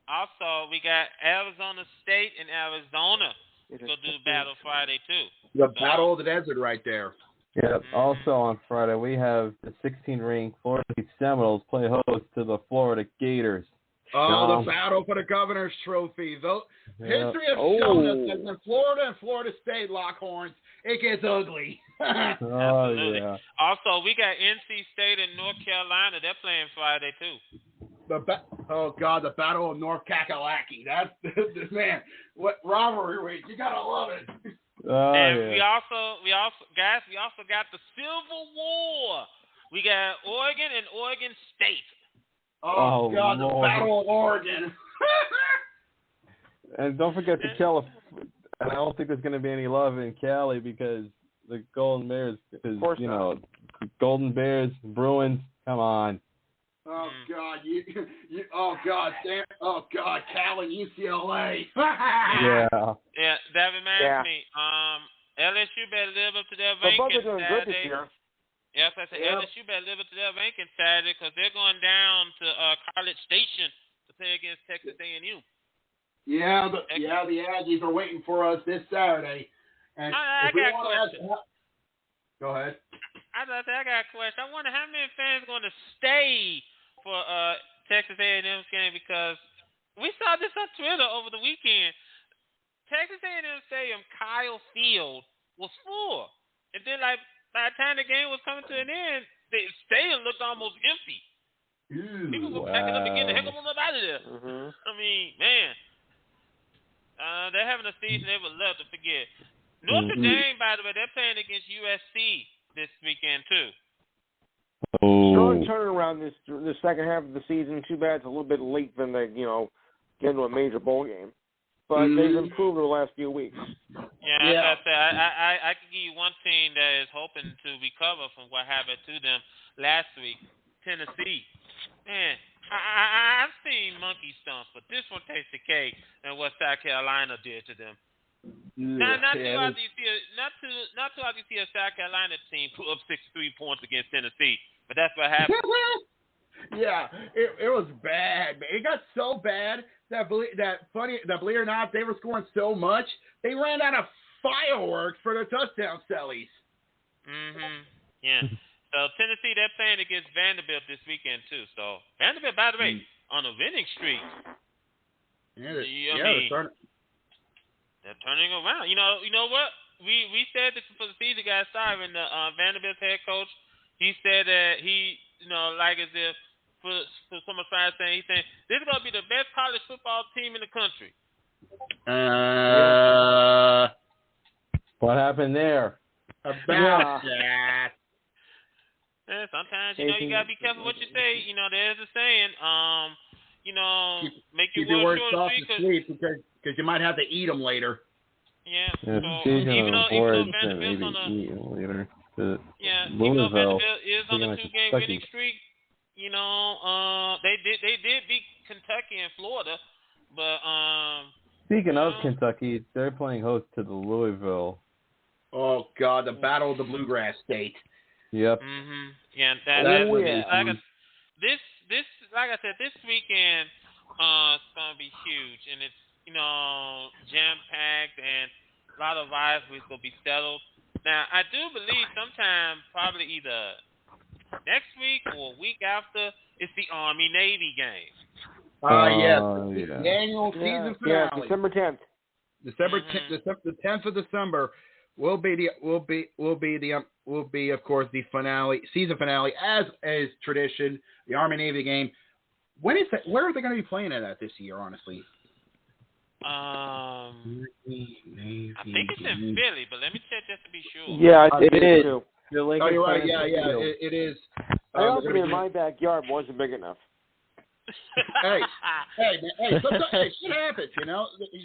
Also, we got Arizona State and Arizona. Go do battle Friday too. The Battle of the Desert right there. Yep. Also on Friday, we have the 16-ranked Florida State Seminoles play host to the Florida Gators. Oh, the battle for the Governor's Trophy. History has shown us that when Florida and Florida State lock horns, it gets ugly. Absolutely. Yeah. Also, we got NC State and North Carolina. They're playing Friday too. Oh God, the Battle of North Kakalaki. That's man. What rivalry week? You gotta love it. We also got the Civil War. We got Oregon and Oregon State. Oh God, Lord. The Battle of Oregon. And don't forget the California. I don't think there's going to be any love in Cali because the Golden Bears. Because Golden Bears, Bruins. Come on. Oh God, Cal and UCLA. Yeah. Yeah, that reminds me. LSU better live up to their ranking both are doing good this Saturday. year. Yes, I said LSU better live up to their ranking Saturday because they're going down to College Station to play against Texas A&M. Yeah, the Aggies are waiting for us this Saturday. And I got a question. Go ahead. I got a question. I wonder how many fans are going to stay for Texas A&M's game because we saw this on Twitter over the weekend. Texas A&M Stadium, Kyle Field, was full. And then, by the time the game was coming to an end, the stadium looked almost empty. People were packing up and getting the heck of them up out of there. Mm-hmm. I mean, man. They're having a season they would love to forget. Notre Dame, by the way, they're playing against USC this weekend, too. Strong turnaround this second half of the season. Too bad it's a little bit late than they, get into a major bowl game. But they've improved over the last few weeks. Yeah. I can give you one team that is hoping to recover from what happened to them last week, Tennessee. Man, I've seen monkey stomps, but this one takes the cake and what South Carolina did to them. Not too often you see a South Carolina team put up 63 points against Tennessee, but that's what happened. Yeah, it was bad. It got so bad that believe it or not, they were scoring so much they ran out of fireworks for their touchdown sellies. Yeah. So Tennessee, they're playing against Vanderbilt this weekend too. So Vanderbilt, by the way, on a winning streak. They're turning around. You know what? We said this before the season got started, and the Vanderbilt's head coach, he said that he, like as if for someone trying to say, he's saying this is gonna be the best college football team in the country. What happened there? About that. Yeah, sometimes you gotta be careful what you say. There's a saying, make your words short and sweet because you might have to eat them later. Yeah. So even though Vanderbilt's on Vanderbilt is on a 2-game winning streak, they did beat Kentucky and Florida, but speaking of Kentucky, they're playing host to the Louisville. Oh God, the Battle of the Bluegrass State. Yep. Yeah, like I said, this weekend it's gonna be huge, and it's jam packed, and a lot of rivalries will be settled. Now, I do believe sometime, probably either next week or a week after, it's the Army Navy game. Yes, the annual season finale. Yeah, December 10th. The 10th of December will be of course the season finale, as is tradition. The Army Navy game. When is that? Where are they going to be playing it at this year? Honestly, I think it's in Philly, but let me check just to be sure. Yeah, it is. Too. You're right. Yeah, it is. I also mean my backyard wasn't big enough. hey, shit happens,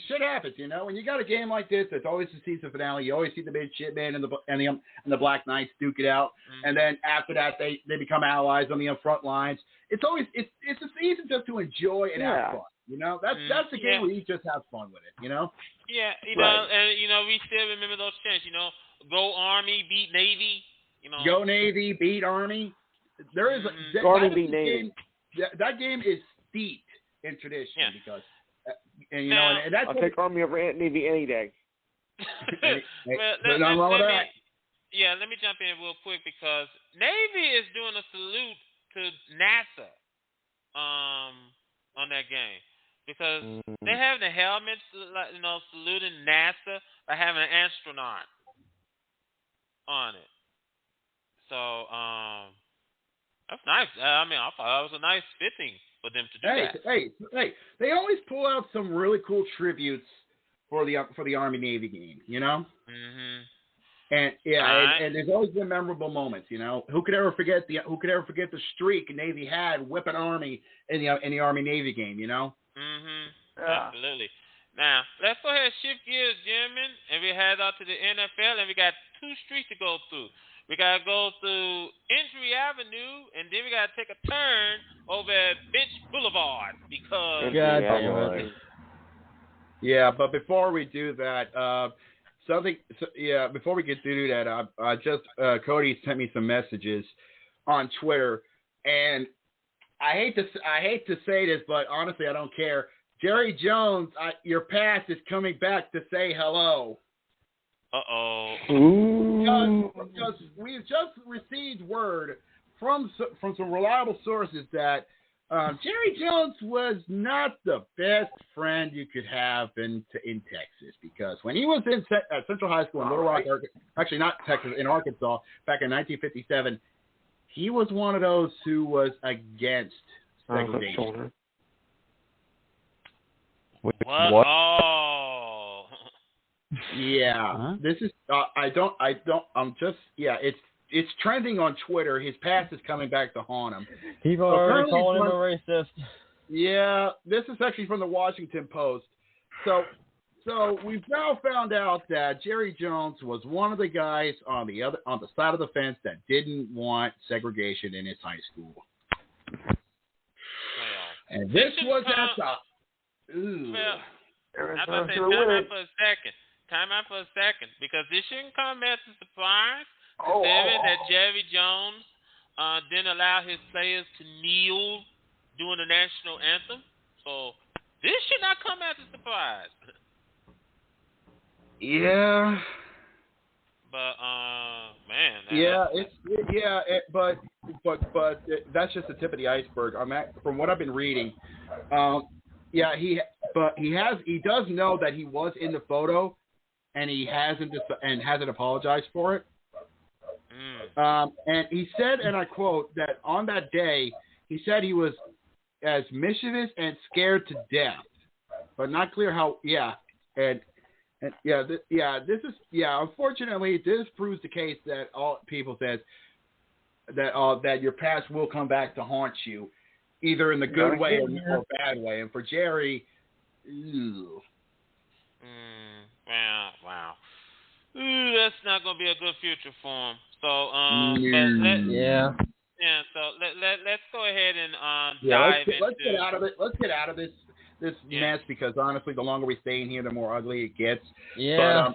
Shit happens, When you got a game like this, it's always the season finale. You always see the big shit man and the Black Knights duke it out, and then after that, they become allies on the front lines. It's a season just to enjoy and have fun. That's the game where you just have fun with it, Yeah, and we still remember those chants. Go Army, beat Navy. Go Navy, beat Army. There is Army beat Navy. That game is steeped in tradition because, and that's I'll take Army over Navy any day. Let me jump in real quick because Navy is doing a salute to NASA on that game because they have the helmets, saluting NASA by having an astronaut on it. So that's nice. I thought it was a nice fitting for them to do that. Hey, they always pull out some really cool tributes for the Army Navy game, Mm-hmm. And and there's always been memorable moments, Who could ever forget the streak Navy had whipping Army in the Army Navy game, Mm-hmm. Yeah. Absolutely. Now let's go ahead and shift gears, gentlemen, and we head out to the NFL, and we got 2 streets to go through. We gotta go through Injury Avenue, and then we gotta take a turn over at Bench Boulevard because. Yeah, but before we do that, before we get to do that, Cody sent me some messages on Twitter, and I hate to say this, but honestly, I don't care. Jerry Jones, your pass is coming back to say hello. Because we've just received word from some reliable sources that Jerry Jones was not the best friend you could have in Texas, because when he was at Central High School in Little Rock, actually not Texas, in Arkansas, back in 1957, he was one of those who was against segregation. What? Oh. Yeah. Huh? This is it's trending on Twitter. His past is coming back to haunt him. People are calling him a racist. Yeah, this is actually from the Washington Post. So we've now found out that Jerry Jones was one of the guys on the side of the fence that didn't want segregation in his high school. And this was at the ooh. Well, I'm going to say time out for a second, because this shouldn't come as a surprise, considering that Jerry Jones didn't allow his players to kneel during the national anthem. So this should not come as a surprise. Yeah. But man. But that's just the tip of the iceberg. From what I've been reading. He does know that he was in the photo, and he hasn't apologized for it. And he said, and I quote, that on that day he said he was as mischievous and scared to death, but not clear how. Unfortunately, this proves the case that all people says that your past will come back to haunt you, either in the good way or bad way. And for Jerry, ew. Wow. Ooh, that's not going to be a good future for him. So, let's go ahead and dive into. Let's get out of this mess, because honestly, the longer we stay in here, the more ugly it gets. Yeah.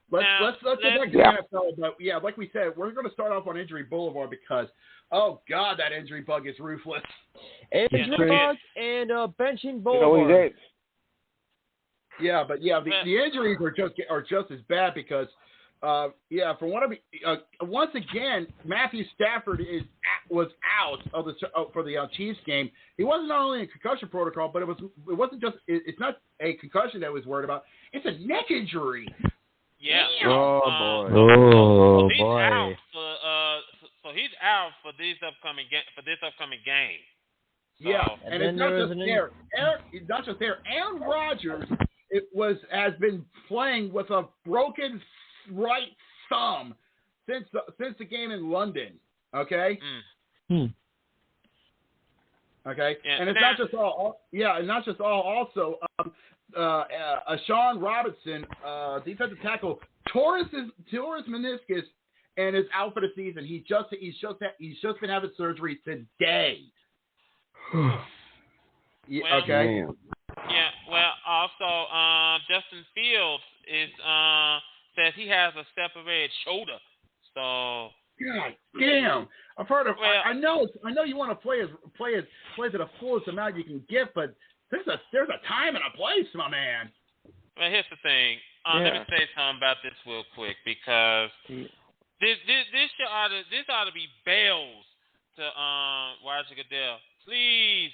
But let's go back to the NFL. But yeah, like we said, we're going to start off on Injury Boulevard because, oh God, that injury bug is ruthless. Injury bug and benching Boulevard. Yeah, but the injuries are just as bad because, from what once again, Matthew Stafford was out for the Chiefs game. He wasn't only in concussion protocol, but it's not a concussion that was worried about. It's a neck injury. Yeah. Oh boy. So he's out for this upcoming game. So, yeah, and it's not just there. Aaron Rodgers has been playing with a broken right thumb since the game in London. Okay. Okay, and it's not just all. Yeah, and not just all. Also, Sean Robinson, defensive tackle, tore his meniscus and is out for the season. He's just been having surgery today. Okay. Yeah. Well, also, Justin Fields says he has a separated shoulder. So God damn! I've heard of. Well, I know you want to play to the fullest amount you can get, but there's a time and a place, my man. Well, here's the thing. Let me say something about this real quick because this ought to be bells to Roger Goodell. Please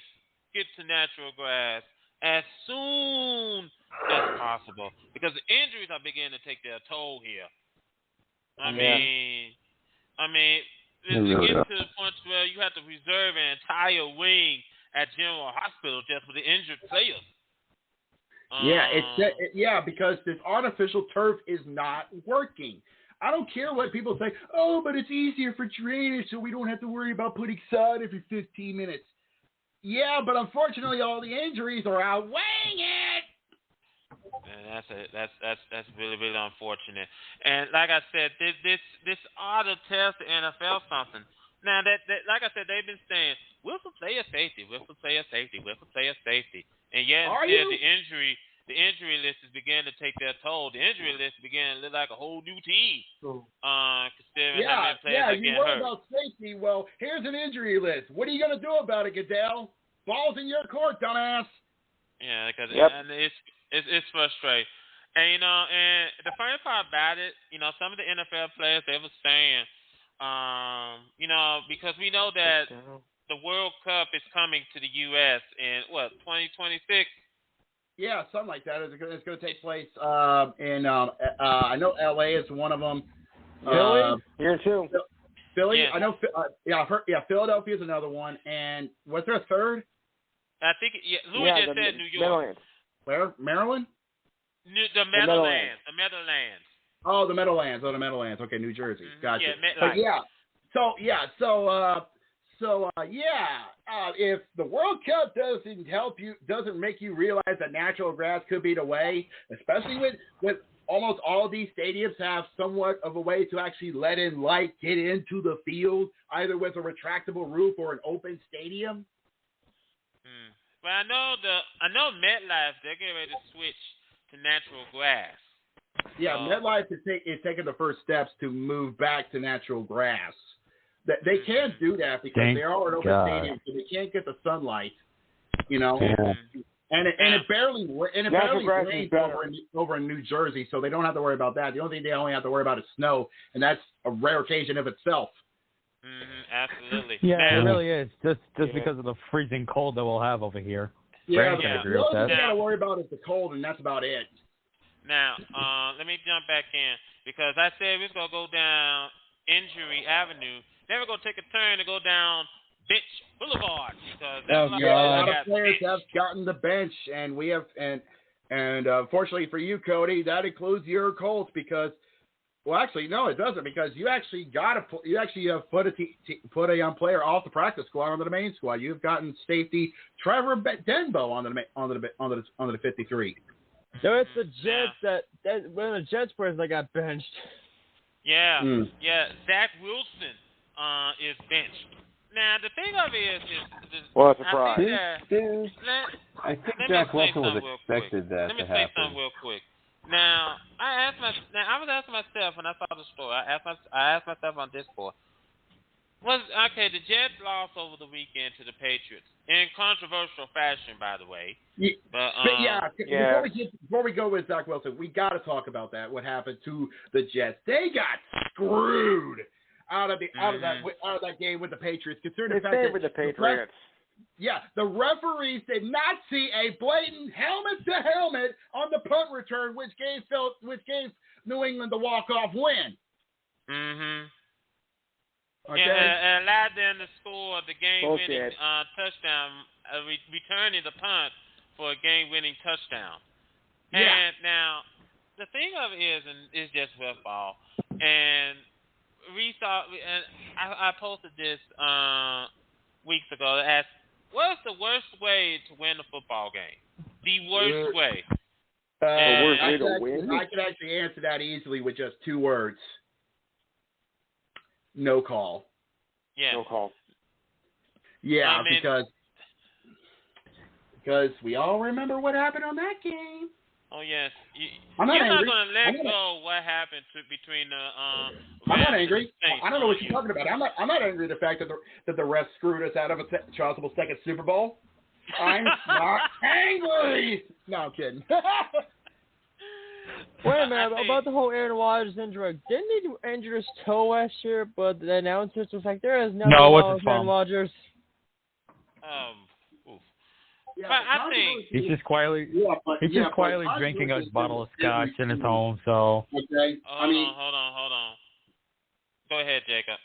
get to natural grass as soon as possible because the injuries are beginning to take their toll here. I mean, to get to the point where you have to reserve an entire wing at General Hospital just for the injured players. Because this artificial turf is not working. I don't care what people say. Oh, but it's easier for drainage, so we don't have to worry about putting sod every 15 minutes. Yeah, but unfortunately, all the injuries are outweighing it. And that's really, really unfortunate. And like I said, this ought to tell the NFL something. Now that like I said, they've been saying we're for player safety, we're for player safety, we're for player safety, and yet the injury list is beginning to take their toll. The injury list is beginning to look like a whole new team. Considering how many players are getting hurt. You worry about safety. Well, here's an injury list. What are you going to do about it, Goodell? Ball's in your court, dumbass. Yeah, because and it's frustrating. And and the funny part about it, some of the NFL players they were saying, because we know that the World Cup is coming to the U.S. in 2026. Yeah, something like that. It's going to take place in I know L.A. is one of them. Philly? Here too. Philly? Yeah. I know. I've heard. Yeah, Philadelphia is another one. And was there a third? I think. Louis just said New York. Meadowlands. Where? Maryland? The Meadowlands. The Meadowlands. Oh, the Meadowlands. Okay, New Jersey. Gotcha. Yeah, if the World Cup doesn't make you realize that natural grass could be the way, especially with almost all these stadiums have somewhat of a way to actually let in light get into the field, either with a retractable roof or an open stadium. But I know MetLife, they're getting ready to switch to natural grass. Yeah, MetLife is taking the first steps to move back to natural grass. They can't do that because they are an open stadium, so they can't get the sunlight. And it barely rains over in New Jersey, so they don't have to worry about that. The only thing they only have to worry about is snow, and that's a rare occasion of itself. Absolutely. Yeah, it really is. Just because of the freezing cold that we'll have over here. Yeah, the only thing they got to worry about is the cold, and that's about it. Now, let me jump back in because I said we was gonna go down Injury Avenue. Then we're gonna take a turn to go down Bench Boulevard because a lot of players have gotten the bench, and we have, and unfortunately for you, Cody, that includes your Colts because. Well, actually, no, it doesn't because you actually put a young player off the practice squad onto the main squad. You've gotten safety Trevor Denbo onto the 53. So it's the Jets that one of the Jets players that got benched. Yeah, Zach Wilson is benched. Now the thing of it is what a surprise! I think Zach Wilson was expected that to happen. Let me say something real quick. Now, I was asking myself when I saw the story. I asked myself on Discord. The Jets lost over the weekend to the Patriots in controversial fashion, by the way. Before we go with Zach Wilson, we got to talk about that. What happened to the Jets? They got screwed out of that game with the Patriots. Considering the fact that the Patriots. The referees did not see a blatant helmet-to-helmet on the punt return, which gave New England the walk-off win. Okay. And allowed them to score the game-winning touchdown, returning the punt for a game-winning touchdown. And now, the thing of it is just football. And I posted this weeks ago to ask, what's the worst way to win a football game? The worst way. The worst way to win? I can actually answer that easily with just 2 words. No call. Yeah. No call. Yeah, because we all remember what happened on that game. Oh yes, I'm not you're angry. not gonna let go what happened between the. I'm not angry. Saints I don't know what you're talking about. I'm not angry at the fact that the refs screwed us out of a possible second Super Bowl. I'm not angry. No, I'm kidding. Wait a minute, about the whole Aaron Rodgers injury. Didn't he injure his toe last year? But the announcers was like, there is nothing wrong with Aaron Rodgers. Yeah, but I think he's just quietly drinking a bottle of scotch in his home. So okay, hold on. Go ahead, Jacob.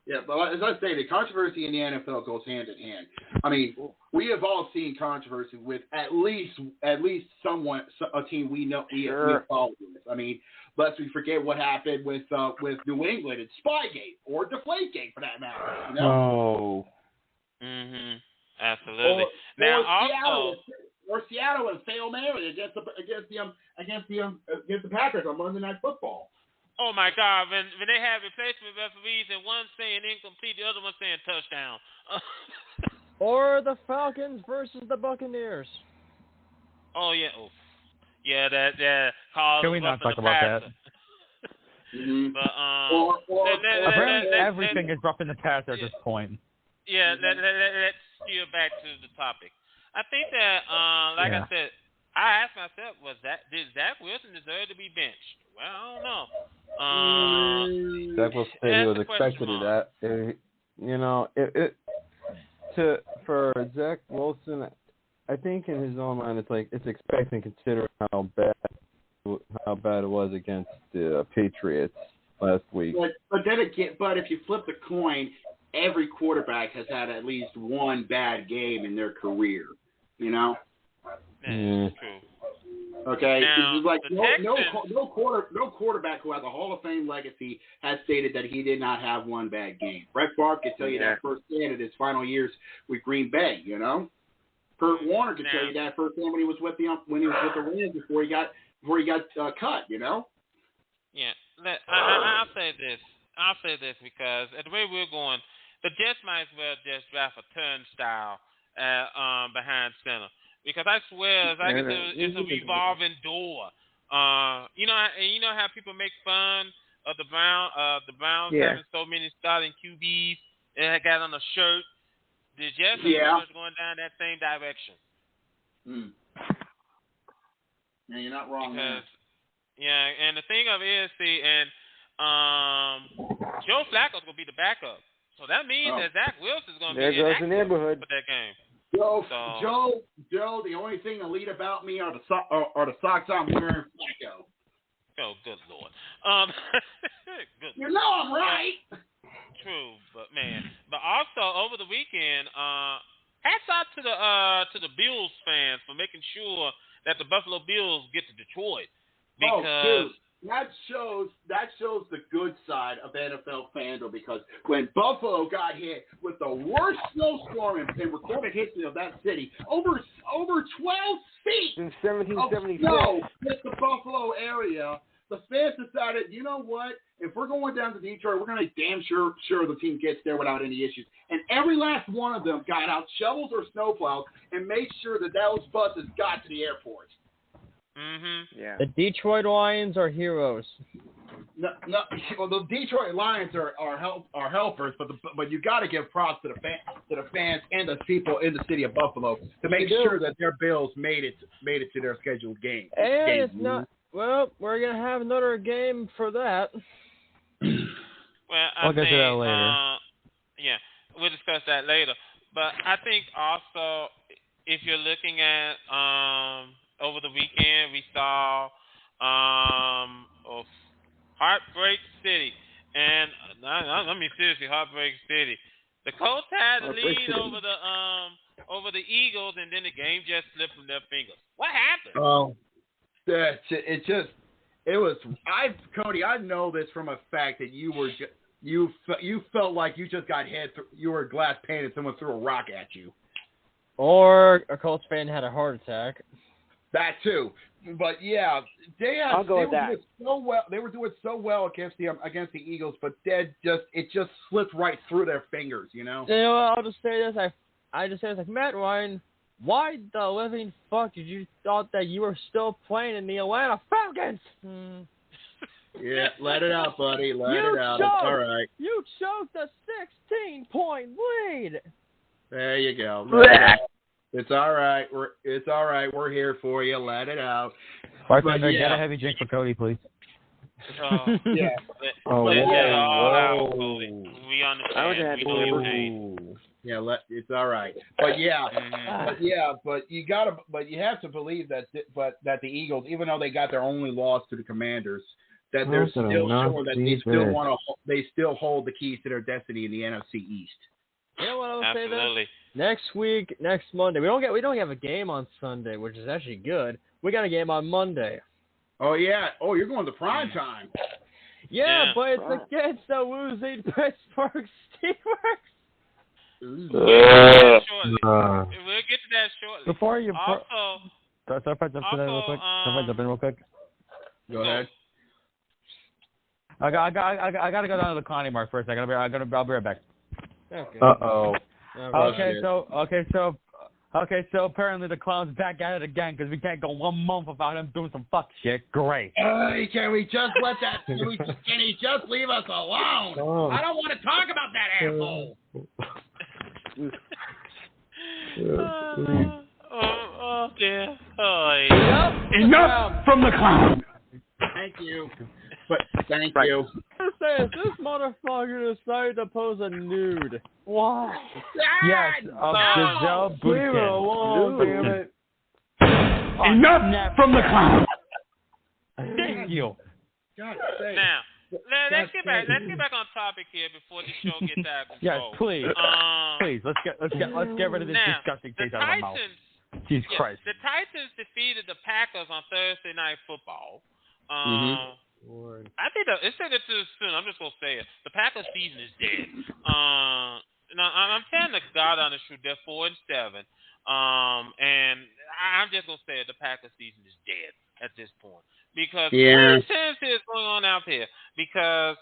Yeah, but as I say, the controversy in the NFL goes hand in hand. I mean, we have all seen controversy with at least someone, a team we know we follow with. I mean, lest we forget what happened with New England and Spygate or Deflategate for that matter. You know? Oh. Mhm. Absolutely. Or Seattle and Hail Mary against the Packers on Monday Night Football. Oh my God! When they have replacement referees and one saying incomplete, the other one saying touchdown. Or the Falcons versus the Buccaneers. Oh yeah, that call. Can we not talk about that? Mm-hmm. But everything is roughing the passer at this point. Yeah, let's steer back to the topic. I think that, I said, I asked myself, did Zach Wilson deserve to be benched? Well, I don't know. Zach Wilson said he was expected of that. For Zach Wilson, I think in his own mind, it's expecting considering how bad it was against the Patriots last week. But if you flip the coin, every quarterback has had at least one bad game in their career. You know. That's true. Okay, now, like no quarterback who has a Hall of Fame legacy has stated that he did not have one bad game. Brett Favre could tell you that firsthand in his final years with Green Bay. You know, Kurt Warner could tell you that firsthand when he was with the Rams before he got cut. You know. Yeah, I'll say this. Because the way we're going, the Jets might as well just draft a turnstile behind center. Because I swear, it's a revolving door. You know how people make fun of the Browns having so many starting QBs and they got on a shirt. The Jets are going down that same direction. Yeah, you're not wrong. Yeah, and the thing of it is, Joe Flacco's gonna be the backup, so that means that Zach Wilson's gonna be the neighborhood for that game. Joe, the only thing elite about me are the socks I'm wearing Flacco. Oh, good Lord. Good. You know I'm right. True, but also over the weekend, hats out to the Bills fans for making sure that the Buffalo Bills get to Detroit. Because that shows the good side of NFL fandom, because when Buffalo got hit with the worst snowstorm in recorded history of that city, over 12 feet in 1776 snow hit the Buffalo area, the fans decided, you know what? If we're going down to Detroit, we're going to make damn sure the team gets there without any issues. And every last one of them got out shovels or snowplows and made sure that those buses got to the airport. Mm-hmm. Yeah. The Detroit Lions are heroes. No. Well, the Detroit Lions are helpers, but you got to give props to the fans and the people in the city of Buffalo to make sure that their Bills made it to their scheduled game. And it's not. Well, we're gonna have another game for that. Well, I'll get to that later. Yeah, we'll discuss that later. But I think also, if you're looking at over the weekend, we saw Heartbreak City, and I mean seriously, Heartbreak City. The Colts had the lead over the Eagles, and then the game just slipped from their fingers. What happened? Oh, Cody, I know this from a fact that you felt like you just got hit. You were a glass pane and someone threw a rock at you. Or a Colts fan had a heart attack. That too, but yeah, they were doing so well against the Eagles, but it just slipped right through their fingers, you know. You know, I'll just say this. I just say this, like Matt Ryan Why the living fuck did you thought that you were still playing in the Atlanta Falcons? Yeah, let it out, buddy. Let it out. It's all right. You choked a 16-point lead. There you go. It's all right. It's all right. We're here for you. Let it out. Bartender, get a heavy drink for Cody, please. Yeah. Whoa. We understand. Yeah, it's all right. But you have to believe that the Eagles, even though they got their only loss to the Commanders, that they're still showing that they still hold the keys to their destiny in the NFC East. You know what I'll say then? Next Monday, we don't have a game on Sunday, which is actually good. We got a game on Monday. Oh yeah. Oh, you're going to prime time. Yeah, but it's against the losing Pittsburgh Steelers. We'll get to that shortly. Before you also, can I jump in real quick? Go ahead. I gotta go down to the Connie Mart for a second. I'll be right back. Okay. Uh-oh. Okay, so apparently the clown's back at it again because we can't go 1 month without him doing some fuck shit. Great. Can we just let that? Can he just leave us alone? Oh. I don't want to talk about that asshole. Oh dear. Oh, yeah. Enough from the clown. Thank you. Thank you. This motherfucker decided to pose a nude. Why? Yes, Giselle Bundchen. Leave it alone, damn it. Enough from the clown. Thank you. God sake. Now, let's get back on topic here before the show gets out of Yes, control. please. Please, let's get rid of this disgusting taste out of my mouth. Jesus Christ. The Titans defeated the Packers on Thursday Night Football. I think it's said it too soon. I'm just gonna say it. The Packers season is dead. Now I'm telling the God honest truth, they're 4-7. And I'm just gonna say it. The Packers season is dead at this point because what is going on out there? Because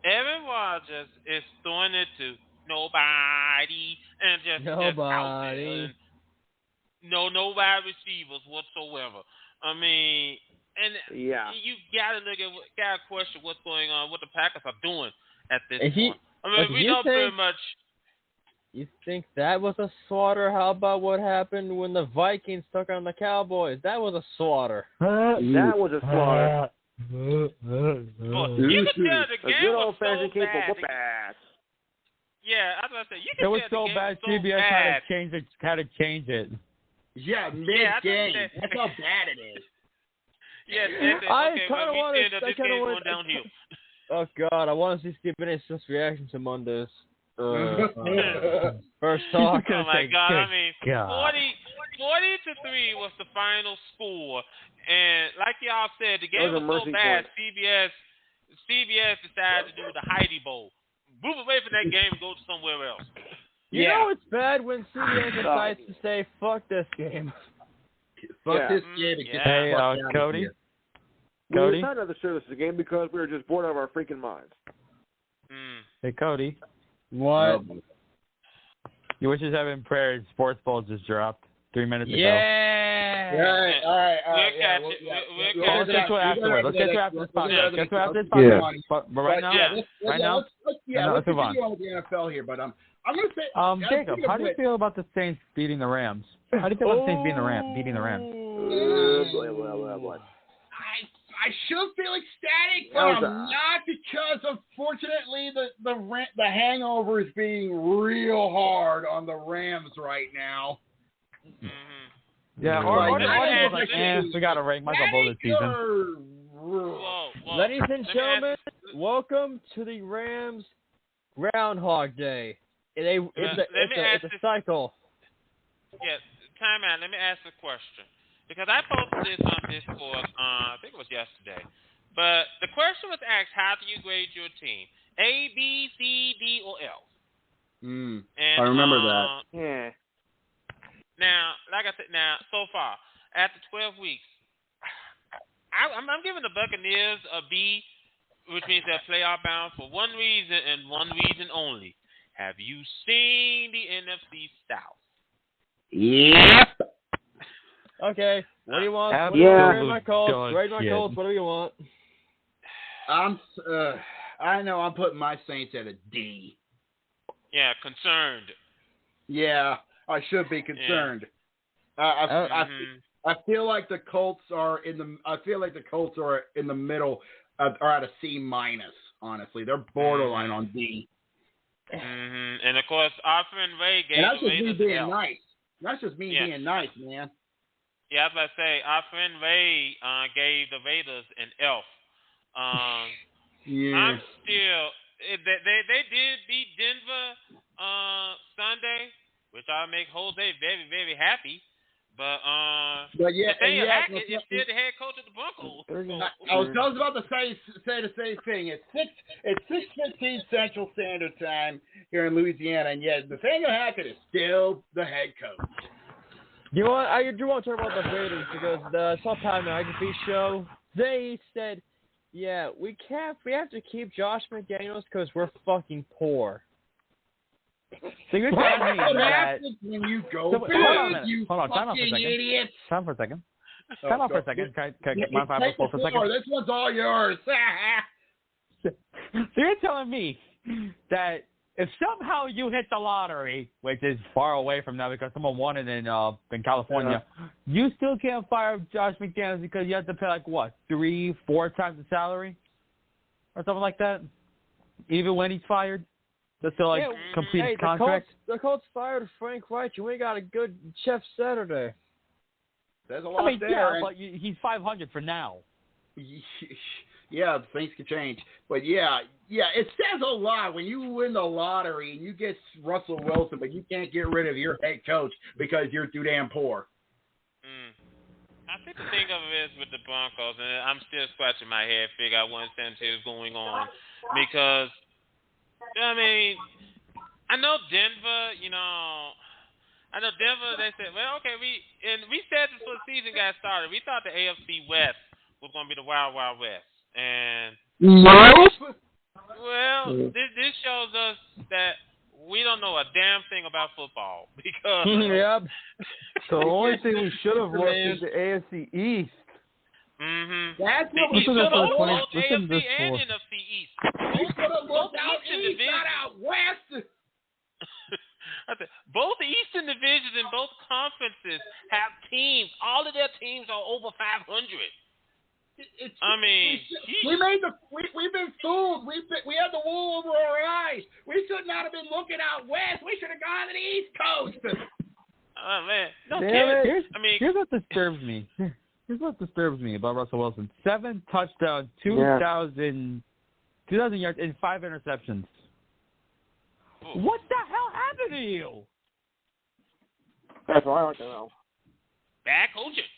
Aaron Rodgers is throwing it to nobody and just out there. No wide receivers whatsoever. I mean. And you gotta question what's going on, what the Packers are doing at this point. I mean, we know pretty much. You think that was a slaughter? How about what happened when the Vikings took on the Cowboys? That was a slaughter. That was a slaughter. You could tell the game was so bad. Yeah, I was gonna say you could tell it was so bad. CBS had to change it. Yeah, mid-game. That's how bad it is. Yeah, I kind of want to. Downhill. Oh God, I want to see Stephen A's reaction to Mondays. First talk. Oh my God! I mean, 40-3 was the final score, and like y'all said, the game was so bad. CBS decided to do the Heidi Bowl. Move away from that game and go to somewhere else. You know it's bad when CBS decides to say, "Fuck this game." Fuck this game. Hey, Cody. We decided not to show this game because we were just bored out of our freaking minds. Hey, Cody. What? Your wishes have been prayers. Sports Ball just dropped 3 minutes ago. Yeah. All right. Let's get to it afterwards. Let's get to it after this podcast. Let's get to it after this podcast. But right now, let's move on. continue on with the NFL here. But I'm going to say, Jacob, how do you feel about the Saints beating the Rams? How do you feel about the Saints beating the Rams? I should feel ecstatic, but I'm not because, unfortunately, the hangover is being real hard on the Rams right now. Yeah, we got a rank. Might go this season. Ladies and gentlemen, welcome to the Rams Groundhog Day. It's a cycle. Yes, time out. Let me ask a question. Because I posted this on Discord, I think it was yesterday. But the question was asked, how do you grade your team? A, B, C, D, or F? And, I remember that. Yeah. Now, like I said, so far, after 12 weeks, I'm giving the Buccaneers a B, which means they're playoff bound for one reason and one reason only. Have you seen the NFC South? Yep. Okay. What do you want? Absolute my Colts. dog Grade my shit. Colts. What do you want? I know I'm putting my Saints at a D. Yeah, concerned. Yeah, I should be concerned. I feel like the Colts are in the. I feel like the Colts are in the middle, are at a C minus. Honestly, they're borderline on D. And of course, our friend Ray gave that's the just me Raiders being L. nice. That's just me being nice, man. Yeah, I was about to say, our friend Ray gave the Raiders an F. Yeah. I'm still. They did beat Denver Sunday, which I make Jose very, very happy. But Nathaniel Hackett is still the head coach of the Broncos. I was about to say the same thing. It's 6:15 Central Standard Time here in Louisiana, and yet Nathaniel Hackett is still the head coach. I do want to talk about the Raiders because the Sometime McAfee show, they said, yeah, we have to keep Josh McDaniels because we're fucking poor. So you're telling me that when you go hold on, time out for a second. Idiot. Time for a second. Time out for a second. Can I get my 5 for a second? This one's all yours. So you're telling me that if somehow you hit the lottery, which is far away from now because someone won it in California, you still can't fire Josh McDaniels because you have to pay 3-4 times the salary or something like that, even when he's fired. Just to complete his contract. The Colts fired Frank Reich. You ain't got a good Jeff Saturday. There's a lot there. Yeah, but he's 500 for now. Yeah, things can change. But yeah, it says a lot when you win the lottery and you get Russell Wilson, but you can't get rid of your head coach because you're too damn poor. I think the thing of it is with the Broncos, and I'm still scratching my head, figure out what is going on, because I mean, I know Denver, they said, well, okay, we said this before the season got started. We thought the AFC West was going to be the Wild Wild West. And, this shows us that we don't know a damn thing about football. Because yep. The only thing we should have looked is the AFC East. That's what we should have looked both AFC and NFC East. Both Eastern divisions. Not out west. Both Eastern divisions and both conferences have teams. All of their teams are over 500. We've been fooled. We had the wool over our eyes. We should not have been looking out west. We should have gone to the East Coast. Oh man, here's what disturbs me. Here's what disturbs me about Russell Wilson: 7 touchdowns, 2,000 yards, and 5 interceptions. What the hell happened to you? That's what I like to know. Bad coaching.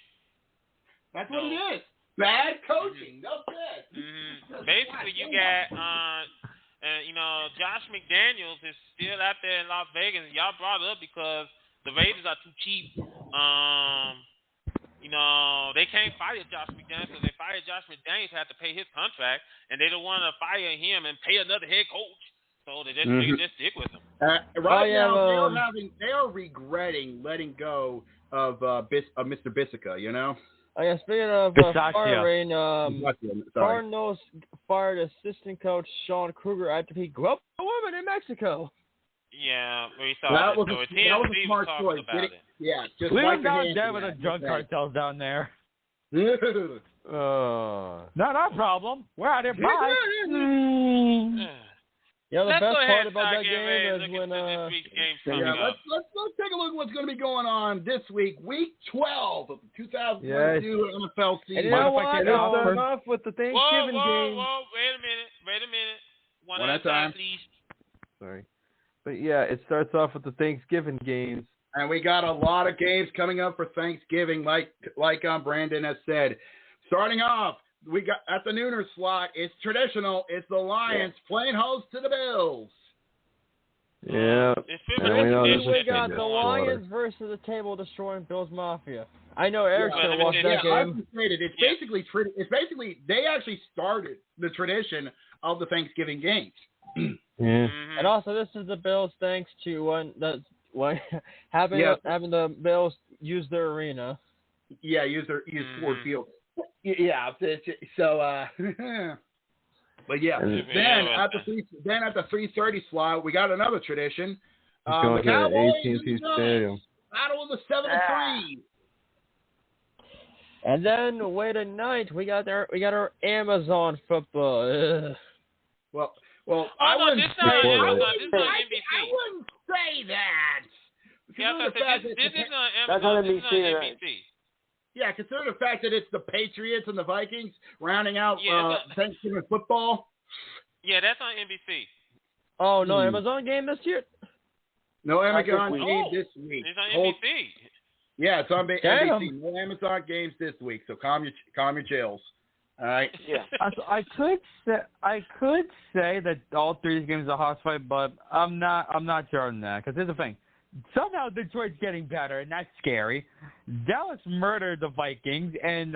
That's what it is. Bad coaching. That's it. Basically, you got, Josh McDaniels is still out there in Las Vegas. Y'all brought it up because the Raiders are too cheap. They can't fire Josh McDaniels because they fire Josh McDaniels, have to pay his contract, and they don't want to fire him and pay another head coach. So they just stick with him. Now, they are regretting letting go of Mr. Bissica, Speaking of firing, Cardinals fired assistant coach Sean Kruger after he grew up a woman in Mexico. Yeah, we saw that was a smart choice. Yeah, just leave them down there with the drug cartels down there. Not our problem. We're out here buying. Yeah, the best part about that game is when let's take a look at what's going to be going on this week, week 12 of the 2022 NFL season. And you know what? Start off with the Thanksgiving game. Whoa, wait a minute. One at a time, please. Sorry. But yeah, it starts off with the Thanksgiving games. And we got a lot of games coming up for Thanksgiving, like Brandon has said. Starting off, we got at the nooner slot. It's traditional. It's the Lions playing host to the Bills. Yeah. We got the Lions versus the table destroying Bills Mafia. I know Eric's gonna watch that game. It's basically they actually started the tradition of the Thanksgiving games. And also, this is the Bills thanks to having the Bills use their arena. use Ford Field. Yeah. So, but yeah. Then at the 3:30 slot, we got another tradition. The Cowboys AT&T Stadium. Battle of the 7-3. And then wait a night, we got our Amazon football. Ugh. Well, I wouldn't say that. This is on Amazon. That's on NBC. Yeah, consider the fact that it's the Patriots and the Vikings rounding out Thanksgiving football. Yeah, that's on NBC. Oh, no Amazon game this year? No Amazon game this week. It's on NBC. Yeah, it's on NBC. No Amazon games this week, so calm your chills. All right. Yeah. I could say that all three of these games are a house fight, but I'm not sure on that because here's the thing. Somehow Detroit's getting better, and that's scary. Dallas murdered the Vikings, and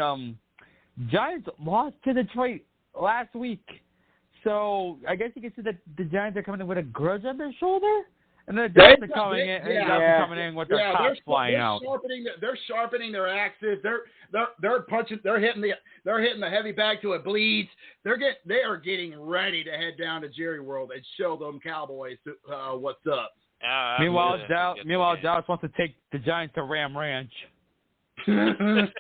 Giants lost to Detroit last week. So I guess you can say that the Giants are coming in with a grudge on their shoulder, and the Giants are coming in with their tops flying out. They're sharpening their axes. They're punching. They're hitting the heavy bag till it bleeds. They are getting ready to head down to Jerry World and show them Cowboys what's up. Meanwhile, Dallas wants to take the Giants to Ram Ranch. Look.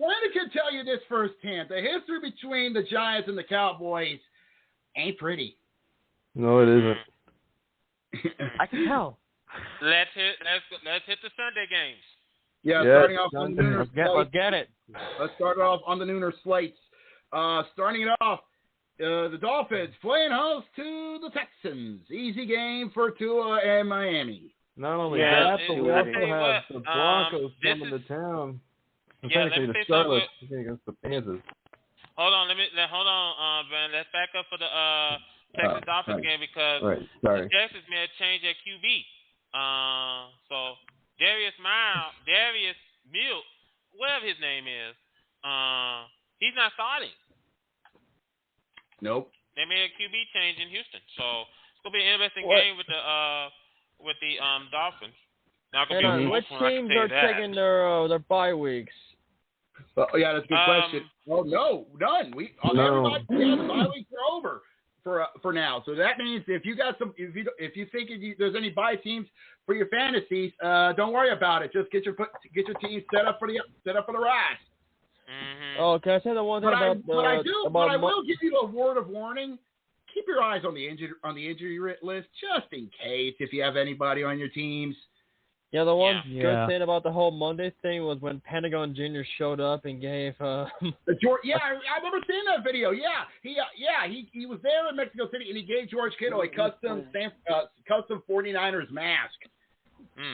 I can tell you this firsthand. The history between the Giants and the Cowboys ain't pretty. No, it isn't. I can tell. Let's hit the Sunday games. Yeah, starting off on the Nooner slate. Let's get it. Let's start off on the Nooner slates. Starting it off, the Dolphins playing host to the Texans. Easy game for Tua and Miami. Not only that, but we also have the Broncos coming to town. And technically the Charlotte against the Panthers. Hold on, Ben. Let's back up for the Texas Dolphins game because the Texans may have changed their QB. So Darius Mills, whatever his name is, he's not starting. Nope. They made a QB change in Houston, so it's gonna be an interesting game with the Dolphins. Which teams are taking their bye weeks? Yeah, that's a good question. Oh no, none. Everybody the bye weeks are over for now. So that means if you think there's any bye teams for your fantasies, don't worry about it. Just get your team set up for the ride. Mm-hmm. Oh, can I say the one thing I will give you a word of warning. Keep your eyes on the injury list just in case if you have anybody on your teams. Yeah, the one good thing about the whole Monday thing was when Pentagon Jr. showed up and gave. I remember seeing that video. Yeah, he was there in Mexico City and he gave George Kittle a custom 49ers mask.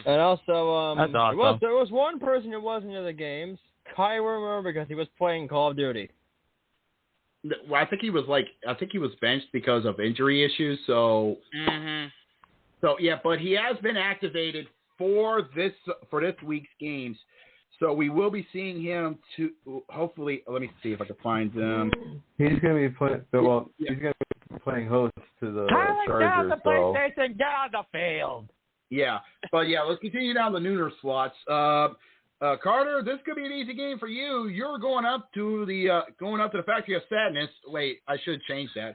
And also, that's awesome. there was one person who wasn't in the games. Kyler Murray because he was playing Call of Duty. Well, I think he was benched because of injury issues. So, so yeah, but he has been activated for this week's games. So we will be seeing him to hopefully. Let me see if I can find him. He's going to be playing. Well, he's going to be playing host to the Chargers. Down the PlayStation, get on the field. Yeah, but yeah, let's continue down the Nooner slots. Carter, this could be an easy game for you. You're going up to the Factory of Sadness. Wait, I should change that.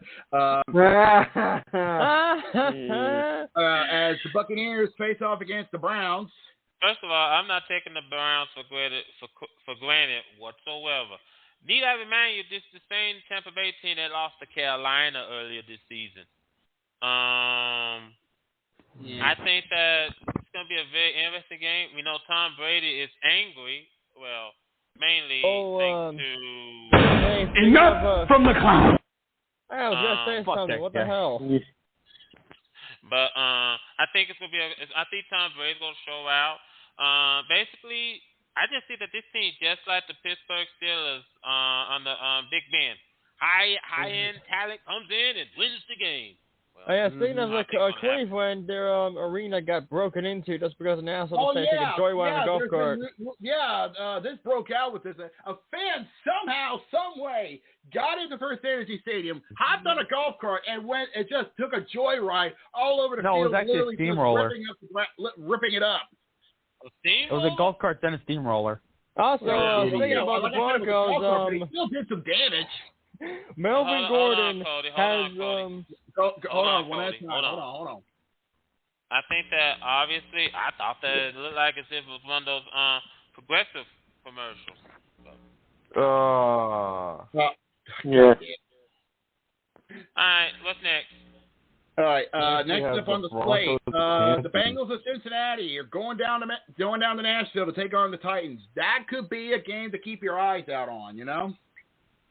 As the Buccaneers face off against the Browns. First of all, I'm not taking the Browns for granted whatsoever. Need I remind you, this is the same Tampa Bay team that lost to Carolina earlier this season. I think that it's going to be a very interesting game. We know Tom Brady is angry. Well, mainly thanks to... Enough from the clown! I was just saying something. What the hell? But I think it's going to be... I think Tom Brady's going to show out. Basically, I just see that this team, just like the Pittsburgh Steelers on the Big Ben, high-end talent comes in and wins the game. Speaking of Cleveland, their arena got broken into just because an asshole decided to take a joyride on a golf cart. This broke out with this. A fan somehow, some way, got into First Energy Stadium, hopped on a golf cart, and just took a joyride all over the field. No, it was actually a steamroller. Ripping it up. It was a golf cart, then a steamroller. Also, speaking about the Broncos, he still did some damage. Melvin Gordon has Hold on. I think that obviously, I thought that it looked like as if it was one of those progressive commercials. Yeah. All right, what's next? All right, next up on the slate, the Bengals of Cincinnati are going down to Nashville to take on the Titans. That could be a game to keep your eyes out on, you know?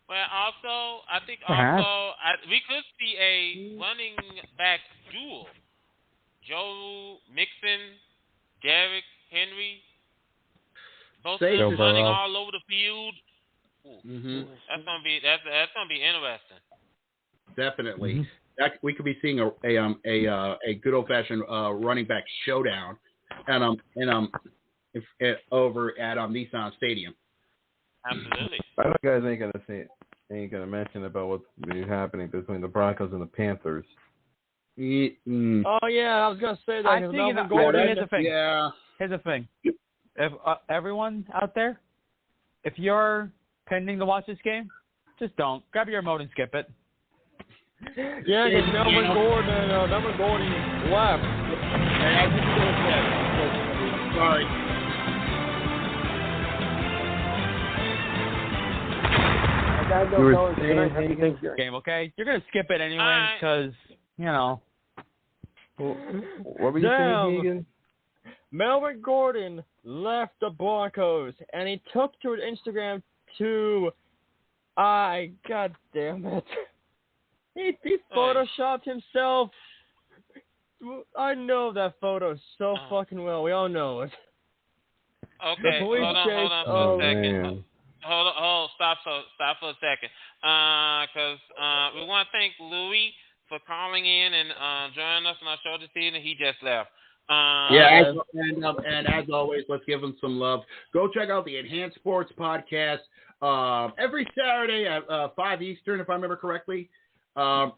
Well, also, I think we could see a running back duel. Joe Mixon, Derrick Henry, both running all over the field. Mm-hmm. That's gonna be interesting. Definitely. Mm-hmm. We could be seeing a good old fashioned running back showdown, over at Nissan Stadium. Absolutely. I know you guys ain't gonna mention about what's happening between the Broncos and the Panthers. Oh yeah, I was gonna say that. I think here's the thing. Yeah. Here's the thing. If everyone out there, if you're pending to watch this game, just don't. Grab your remote and skip it. Yeah, because Melvin Gordon left. Sorry. Game, okay? You're gonna skip it anyway because What were you saying, Keegan? Melvin Gordon left the Broncos, and he took to Instagram to, God damn it. He photoshopped himself. I know that photo so fucking well. We all know it. Okay, hold on for a second. Hold, stop for a second. Because we want to thank Louis for calling in and joining us on our show this evening. He just left. And as always, let's give him some love. Go check out the Enhanced Sports Podcast every Saturday at 5 Eastern, if I remember correctly. Wherever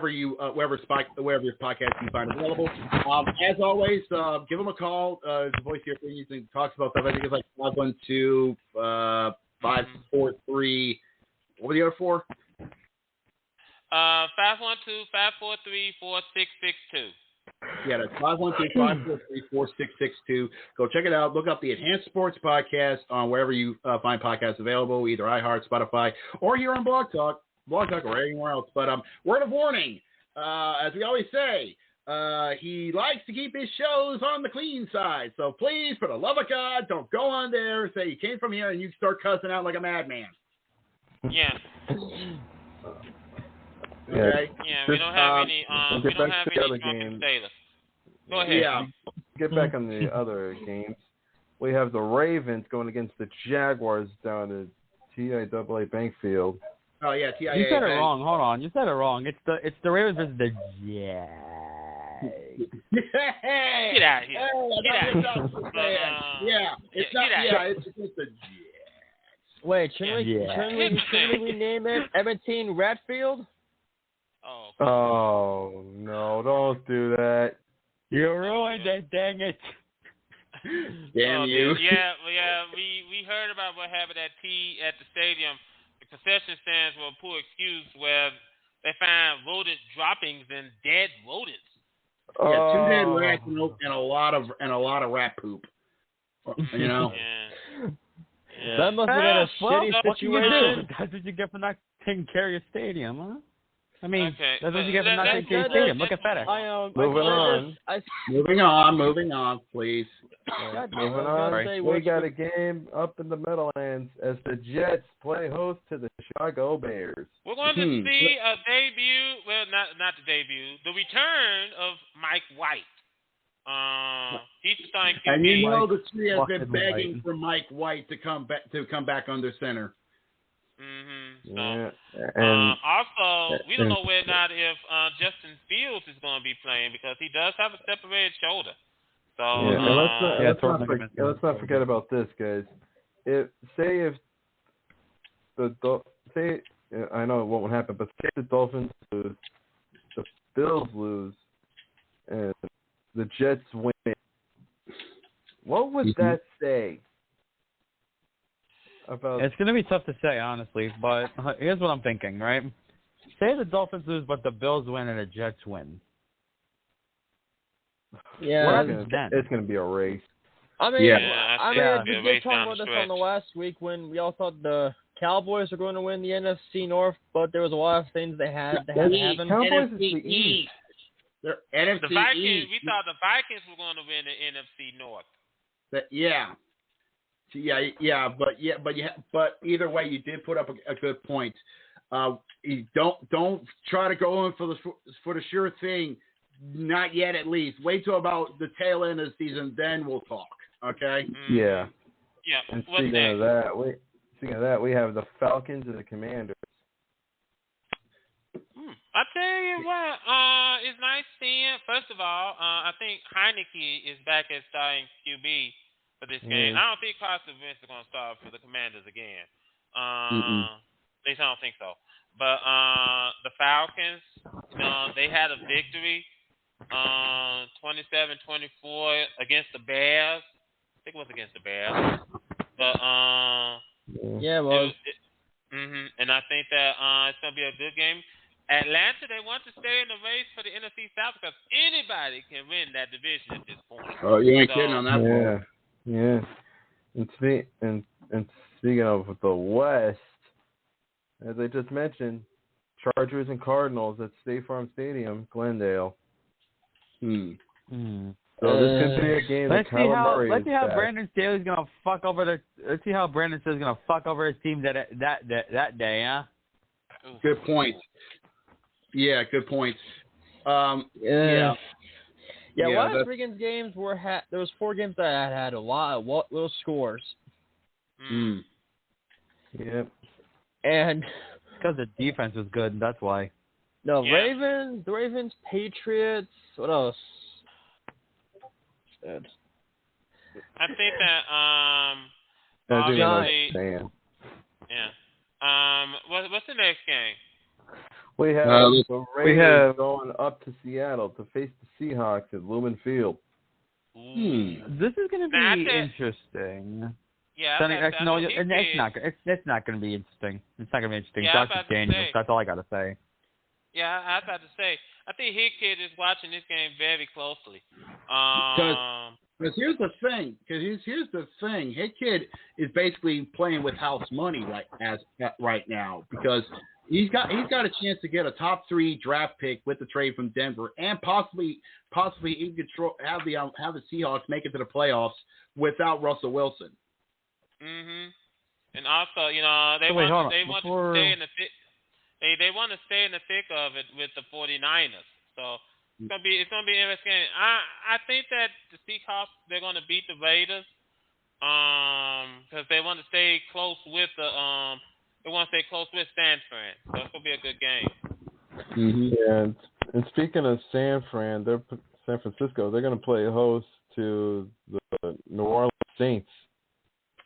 your podcast you find available. As always, give him a call. His voice your opinions and talks about stuff. I think it's like 512-543. What were the other four? 512-543-4662. Yeah, that's 512-543-4662. Go check it out. Look up the Enhanced Sports Podcast on wherever you find podcasts available, either iHeart, Spotify, or here on Blog Talk or anywhere else. But word of warning, as we always say, he likes to keep his shows on the clean side. So please, for the love of God, don't go on there and say you came from here and you start cussing out like a madman. Yeah. Okay. Yeah, we don't have any. We don't have any drunken sailors. Go ahead. Yeah. Get back on the other games. We have the Ravens going against the Jaguars down at TIAA Bank Field. Oh yeah, TIAA. You said it wrong. Hold on, you said it wrong. It's the Ravens versus the Jags. Get out of here. It's just the Jags. Wait, shouldn't we name it Emmett-Teen Ratfield? Oh no! Don't do that. You ruined it, dang it. Damn you. Yeah. We heard about what happened at the stadium. The concession stands were a poor excuse where they found rodent droppings and dead rodents. Yeah, 2 dead rats and a lot of rat poop. You know. Yeah. That must have been a shitty situation. That's what you get for not taking care of your stadium, huh? I mean, okay. That's what you get for not taking care of your stadium. Look at FedEx. Moving on, please. Moving on. We got a game up in the Meadowlands as the Jets play host to the Chicago Bears. We're going to see a debut. Well, not the debut. The return of Mike White. He's starting QB. And you know the tree has been begging for Mike White to come back under center. Mm-hmm. Yeah. Also, we don't know whether or not if Justin Fields is going to be playing because he does have a separated shoulder. So let's not forget about this, guys. I know it won't happen, but say the Dolphins lose, the Bills lose, and the Jets win. What would that say about? It's going to be tough to say, honestly, but here's what I'm thinking, right? Say the Dolphins lose, but the Bills win and the Jets win. Yeah, what happens then? It's going to be a race. I mean, we did talk about this on the last week when we all thought the Cowboys were going to win the NFC North, but there was a lot of things they had to happen. Cowboys is the East. The Vikings. We thought the Vikings were going to win the NFC North. But either way, you did put up a good point. You don't try to go in for the sure thing. Not yet, at least. Wait till about the tail end of the season, then we'll talk. Okay? Yeah. Yeah. And speaking of that, we have the Falcons and the Commanders. I tell you what, it's nice seeing. First of all, I think Heineke is back as starting QB for this game. I don't think Carson Wentz is going to start for the Commanders again. At least I don't think so. But the Falcons, they had a victory, 27-24 against the Bears. I think it was against the Bears. But yeah, it was. And I think that it's going to be a good game. Atlanta, they want to stay in the race for the NFC South because anybody can win that division at this point. Oh, you ain't kidding on that one. Yeah. And speaking of the West, as I just mentioned, Chargers and Cardinals at State Farm Stadium, Glendale. So this could be a game that Kyler Murray Let's see how back. Brandon Staley's gonna fuck over Let's see how Brandon Staley's gonna fuck over his team that day, huh? Good point. Yeah, good point. One of the freaking games there was 4 games that had a lot of little scores. Yep. And because the defense was good, that's why. No, Ravens, Patriots. What else? Good. I think that obviously, what's the next game? We have the Raiders going up to Seattle to face the Seahawks at Lumen Field. This is going to be interesting. Yeah, it's not going to be interesting. It's not going to be interesting. Dr. Daniels, that's all I got to say. Yeah, I was about to say, I think Hit Kid is watching this game very closely. Because here's the thing. Hit Kid is basically playing with house money right now because he's got a chance to get a top 3 draft pick with the trade from Denver, and possibly he could have the Seahawks make it to the playoffs without Russell Wilson. And also, they want to stay in the thick. They want to stay in the thick of it with the 49ers. So it's gonna be interesting. I think that the Seahawks, they're gonna beat the Raiders because they want to stay close with San Fran. So it's gonna be a good game. Yeah, and speaking of San Francisco, they're gonna play host to the New Orleans Saints.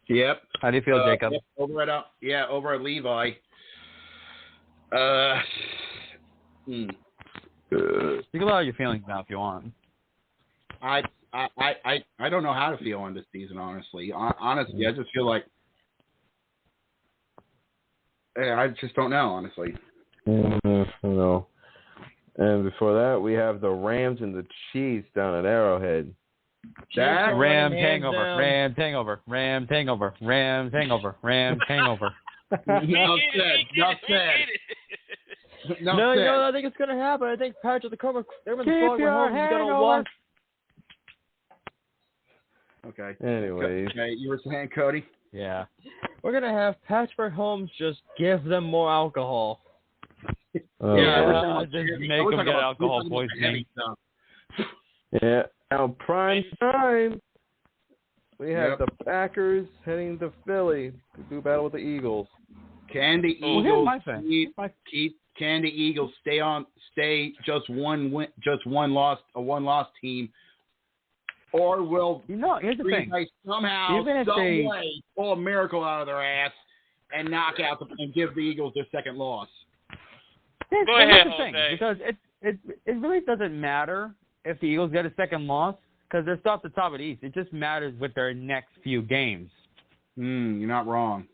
Yep. How do you feel, Jacob? Over at Levi. Think about your feelings now if you want. I don't know how to feel on this season, honestly. Honestly, I just feel like I just don't know, honestly. No. And before that, we have the Rams and the Chiefs down at Arrowhead. Rams hangover. No, I think it's going to happen. I think Patrick the Cobra, everyone's going to walk. Okay. Anyways. Okay, you were saying, Cody? Yeah. We're going to have Patrick Holmes just give them more alcohol. Just make them get alcohol poisoning. Yeah. Now, prime time. We have the Packers heading to Philly to do battle with the Eagles. Can the Eagles stay just one loss team, or will here's the thing. Somehow, some way, pull a miracle out of their ass and knock out and give the Eagles their second loss? Go ahead, Jose. Because it really doesn't matter if the Eagles get a second loss because they're still at the top of the East. It just matters with their next few games. You're not wrong.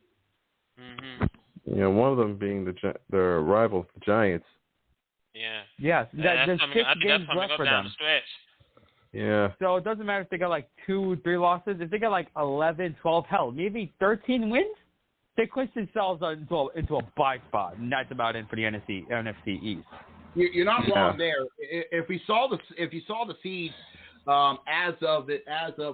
Yeah, one of them being their rivals, the Giants. Yeah. Yes, there's 6 games left for them. The stretch. Yeah. So it doesn't matter if they got like 2, 3 losses. If they got like 11, 12, hell, maybe 13 wins, they push themselves into a bye spot, and that's about it for the NFC East. You're not wrong there. If you saw the seeds as of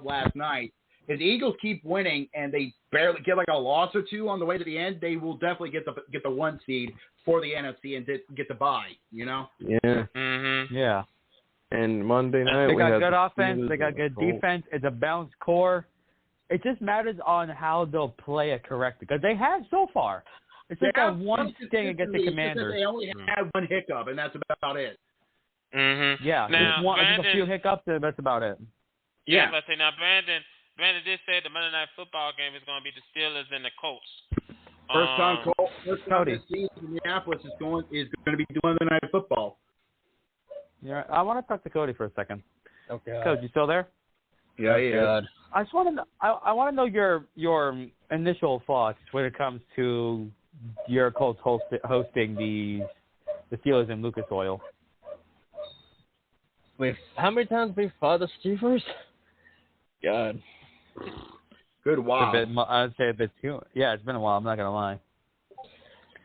last night, if the Eagles keep winning and they barely get like a loss or two on the way to the end, they will definitely get the 1 seed for the NFC and get the bye. You know? Yeah. Yeah. And Monday night they we got had good the offense. Steelers They got good defense. It's a balanced core. It just matters on how they'll play it correctly because they have so far. It's just that one sting against the Commanders. They only have one hiccup, and that's about it. Yeah, now, just a few hiccups, and that's about it. Yeah, but now Brandon did say the Monday Night Football game is going to be the Steelers and the Colts. First time this season in Minneapolis is going to be doing Monday Night Football. Yeah, I want to talk to Cody for a second. Okay. Cody, you still there? Yeah, yeah. I just want to know. I want to know your initial thoughts when it comes to your Colts hosting the Steelers in Lucas Oil. Wait, how many times have we fought the Steelers? God. Good while. I'd say a bit too. Yeah, it's been a while. I'm not gonna lie.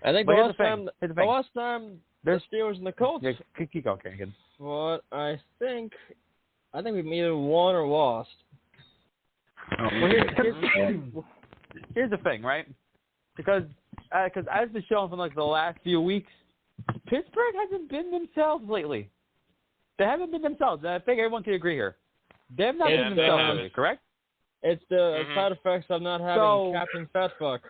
I think the last time the Steelers and the Colts. Yeah, keep going, Ken. What I think we either won or lost. Well, here's the thing, right? Because as been shown from like the last few weeks, Pittsburgh hasn't been themselves lately. They haven't been themselves. I think everyone can agree here. They have not been themselves lately, correct? It's the side effects of not having Captain Fatfuck.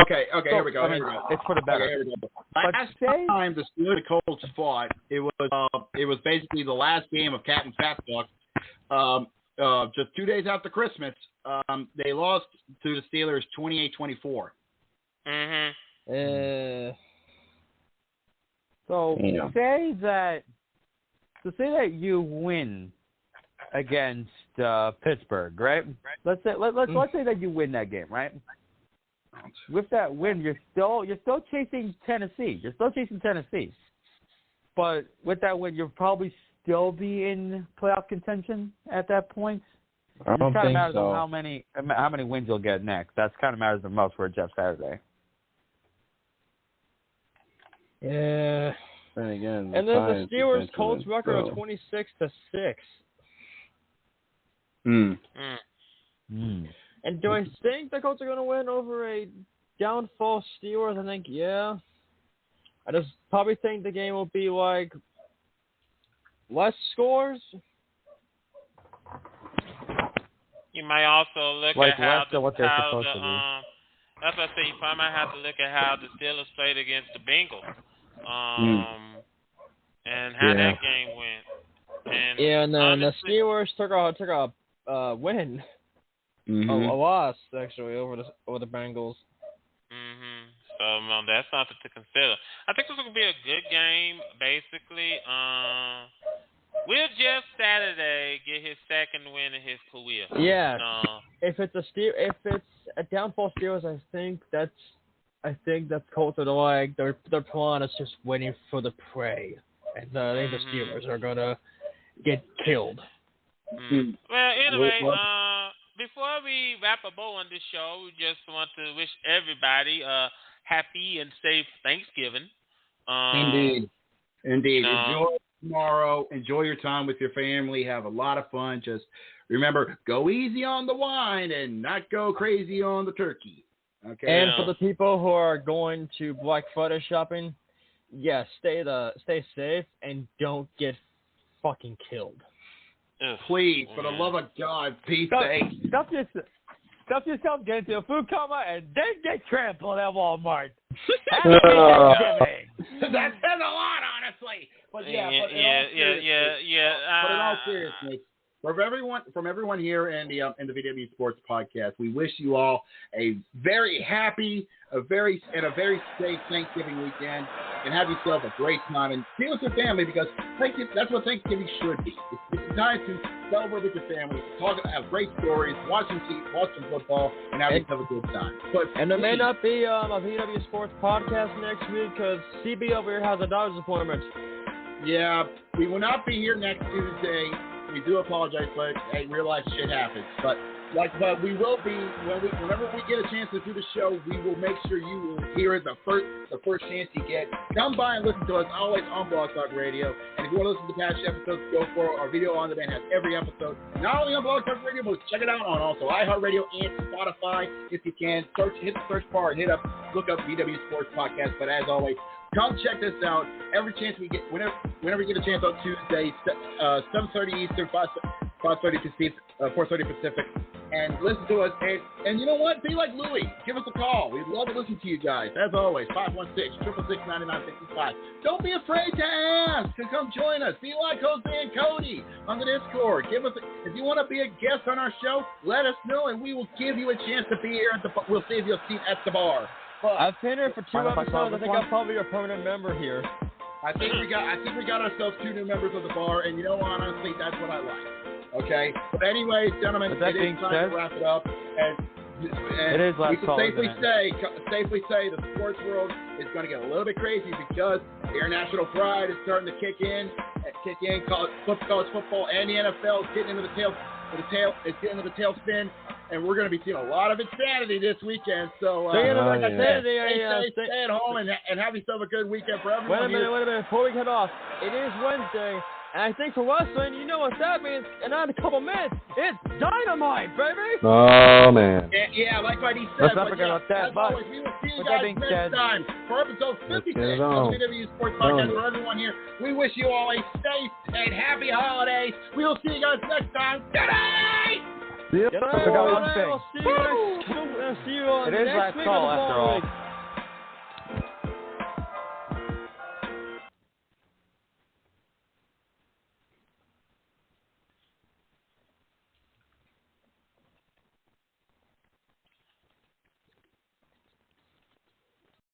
Okay, here we go. It's for the better. Okay, last time the Steelers and Colts fought, it was basically the last game of Captain Fatfuck. Just 2 days after Christmas, they lost to the Steelers 28-24. So say that you win against Pittsburgh, right? Let's say that you win that game, right? With that win, you're still chasing Tennessee. But with that win, you'll probably still be in playoff contention at that point. I don't think matters so. On how many wins you'll get next. That's kind of matters the most for Jeff Saturday. Yeah. And again, and then the Steelers Colts record of 26-6. And do I think the Colts are going to win over a downfall Steelers? I think, yeah. I just probably think the game will be like less scores. You might also look like at how that's what they're supposed to do. That's what I say. You probably might have to look at how the Steelers played against the Bengals, and how that game went. And and then the Steelers took a win, a loss actually over the Bengals. So that's something to consider. I think this will be a good game. Basically, will Jeff Saturday get his second win in his career? Yeah. If it's a downfall Steelers, I think that's Colts are like their plan is just waiting for the prey, and I think the Steelers are gonna get killed. Well, anyway, before we wrap a bow on this show, we just want to wish everybody a happy and safe Thanksgiving. Indeed. Enjoy tomorrow. Enjoy your time with your family. Have a lot of fun. Just remember, go easy on the wine and not go crazy on the turkey. Okay. And for the people who are going to Black Friday shopping, stay safe and don't get fucking killed. Please, for the love of God, Pete's sake. Stuff yourself, get into a food coma, and then get trampled at Walmart. Happy Thanksgiving. That says a lot, honestly. But but in all seriousness, from everyone here in the VWU Sports Podcast, we wish you all a very happy, a very safe Thanksgiving weekend, and have yourself a great time and be with your family, because that's what Thanksgiving should be. It's time to celebrate with your family, have great stories, watch some football, and have yourself a good time. And there may not be a VW Sports Podcast next week because CB over here has a doctor's appointment. Yeah, we will not be here next Tuesday. We do apologize, but hey, real life shit happens. But we will be whenever we get a chance to do the show, we will make sure you will hear it the first chance you get. Come by and listen to us always on Blog Talk Radio. And if you want to listen to past episodes, go for it. Our video on demand has every episode, not only on Blog Talk Radio, but check it out on also iHeartRadio and Spotify if you can. Hit the search bar and look up VW Sports Podcast. But as always, come check this out every chance we get. Whenever we get a chance on Tuesday, 7:30 Eastern, 5:30 Pacific, 4:30 Pacific, and listen to us. And you know what? Be like Louie. Give us a call. We'd love to listen to you guys. As always, 516-666-9955. Don't be afraid to ask. Come join us. Be like Jose and Cody on the Discord. If you want to be a guest on our show, let us know, and we will give you a chance to be here we'll save you a seat at the bar. I've been here for 2 episodes. I think I'm probably a permanent member here. I think we got ourselves 2 new members of the bar, and you know what? Honestly, that's what I like. Okay. But anyways, gentlemen, it is time to wrap it up, and it is last we can safely say the sports world is going to get a little bit crazy because international pride is starting to kick in. College football and the NFL is getting into the tailspin. And we're going to be seeing a lot of insanity this weekend. So, stay at home and have yourself a good weekend for everyone. Wait a minute. Before we head off, it is Wednesday. And I think for wrestling, you know what that means. And in a couple minutes, it's Dynamite, baby. Oh, man. Yeah, like what he said. Let's not forget about that. As always, we will see you guys next time for episode 56 of the VWU Sports Podcast. For everyone here, we wish you all a safe and happy holidays. We will see you guys next time. Good night! Yep. See you on it is next last week call of the after all. week.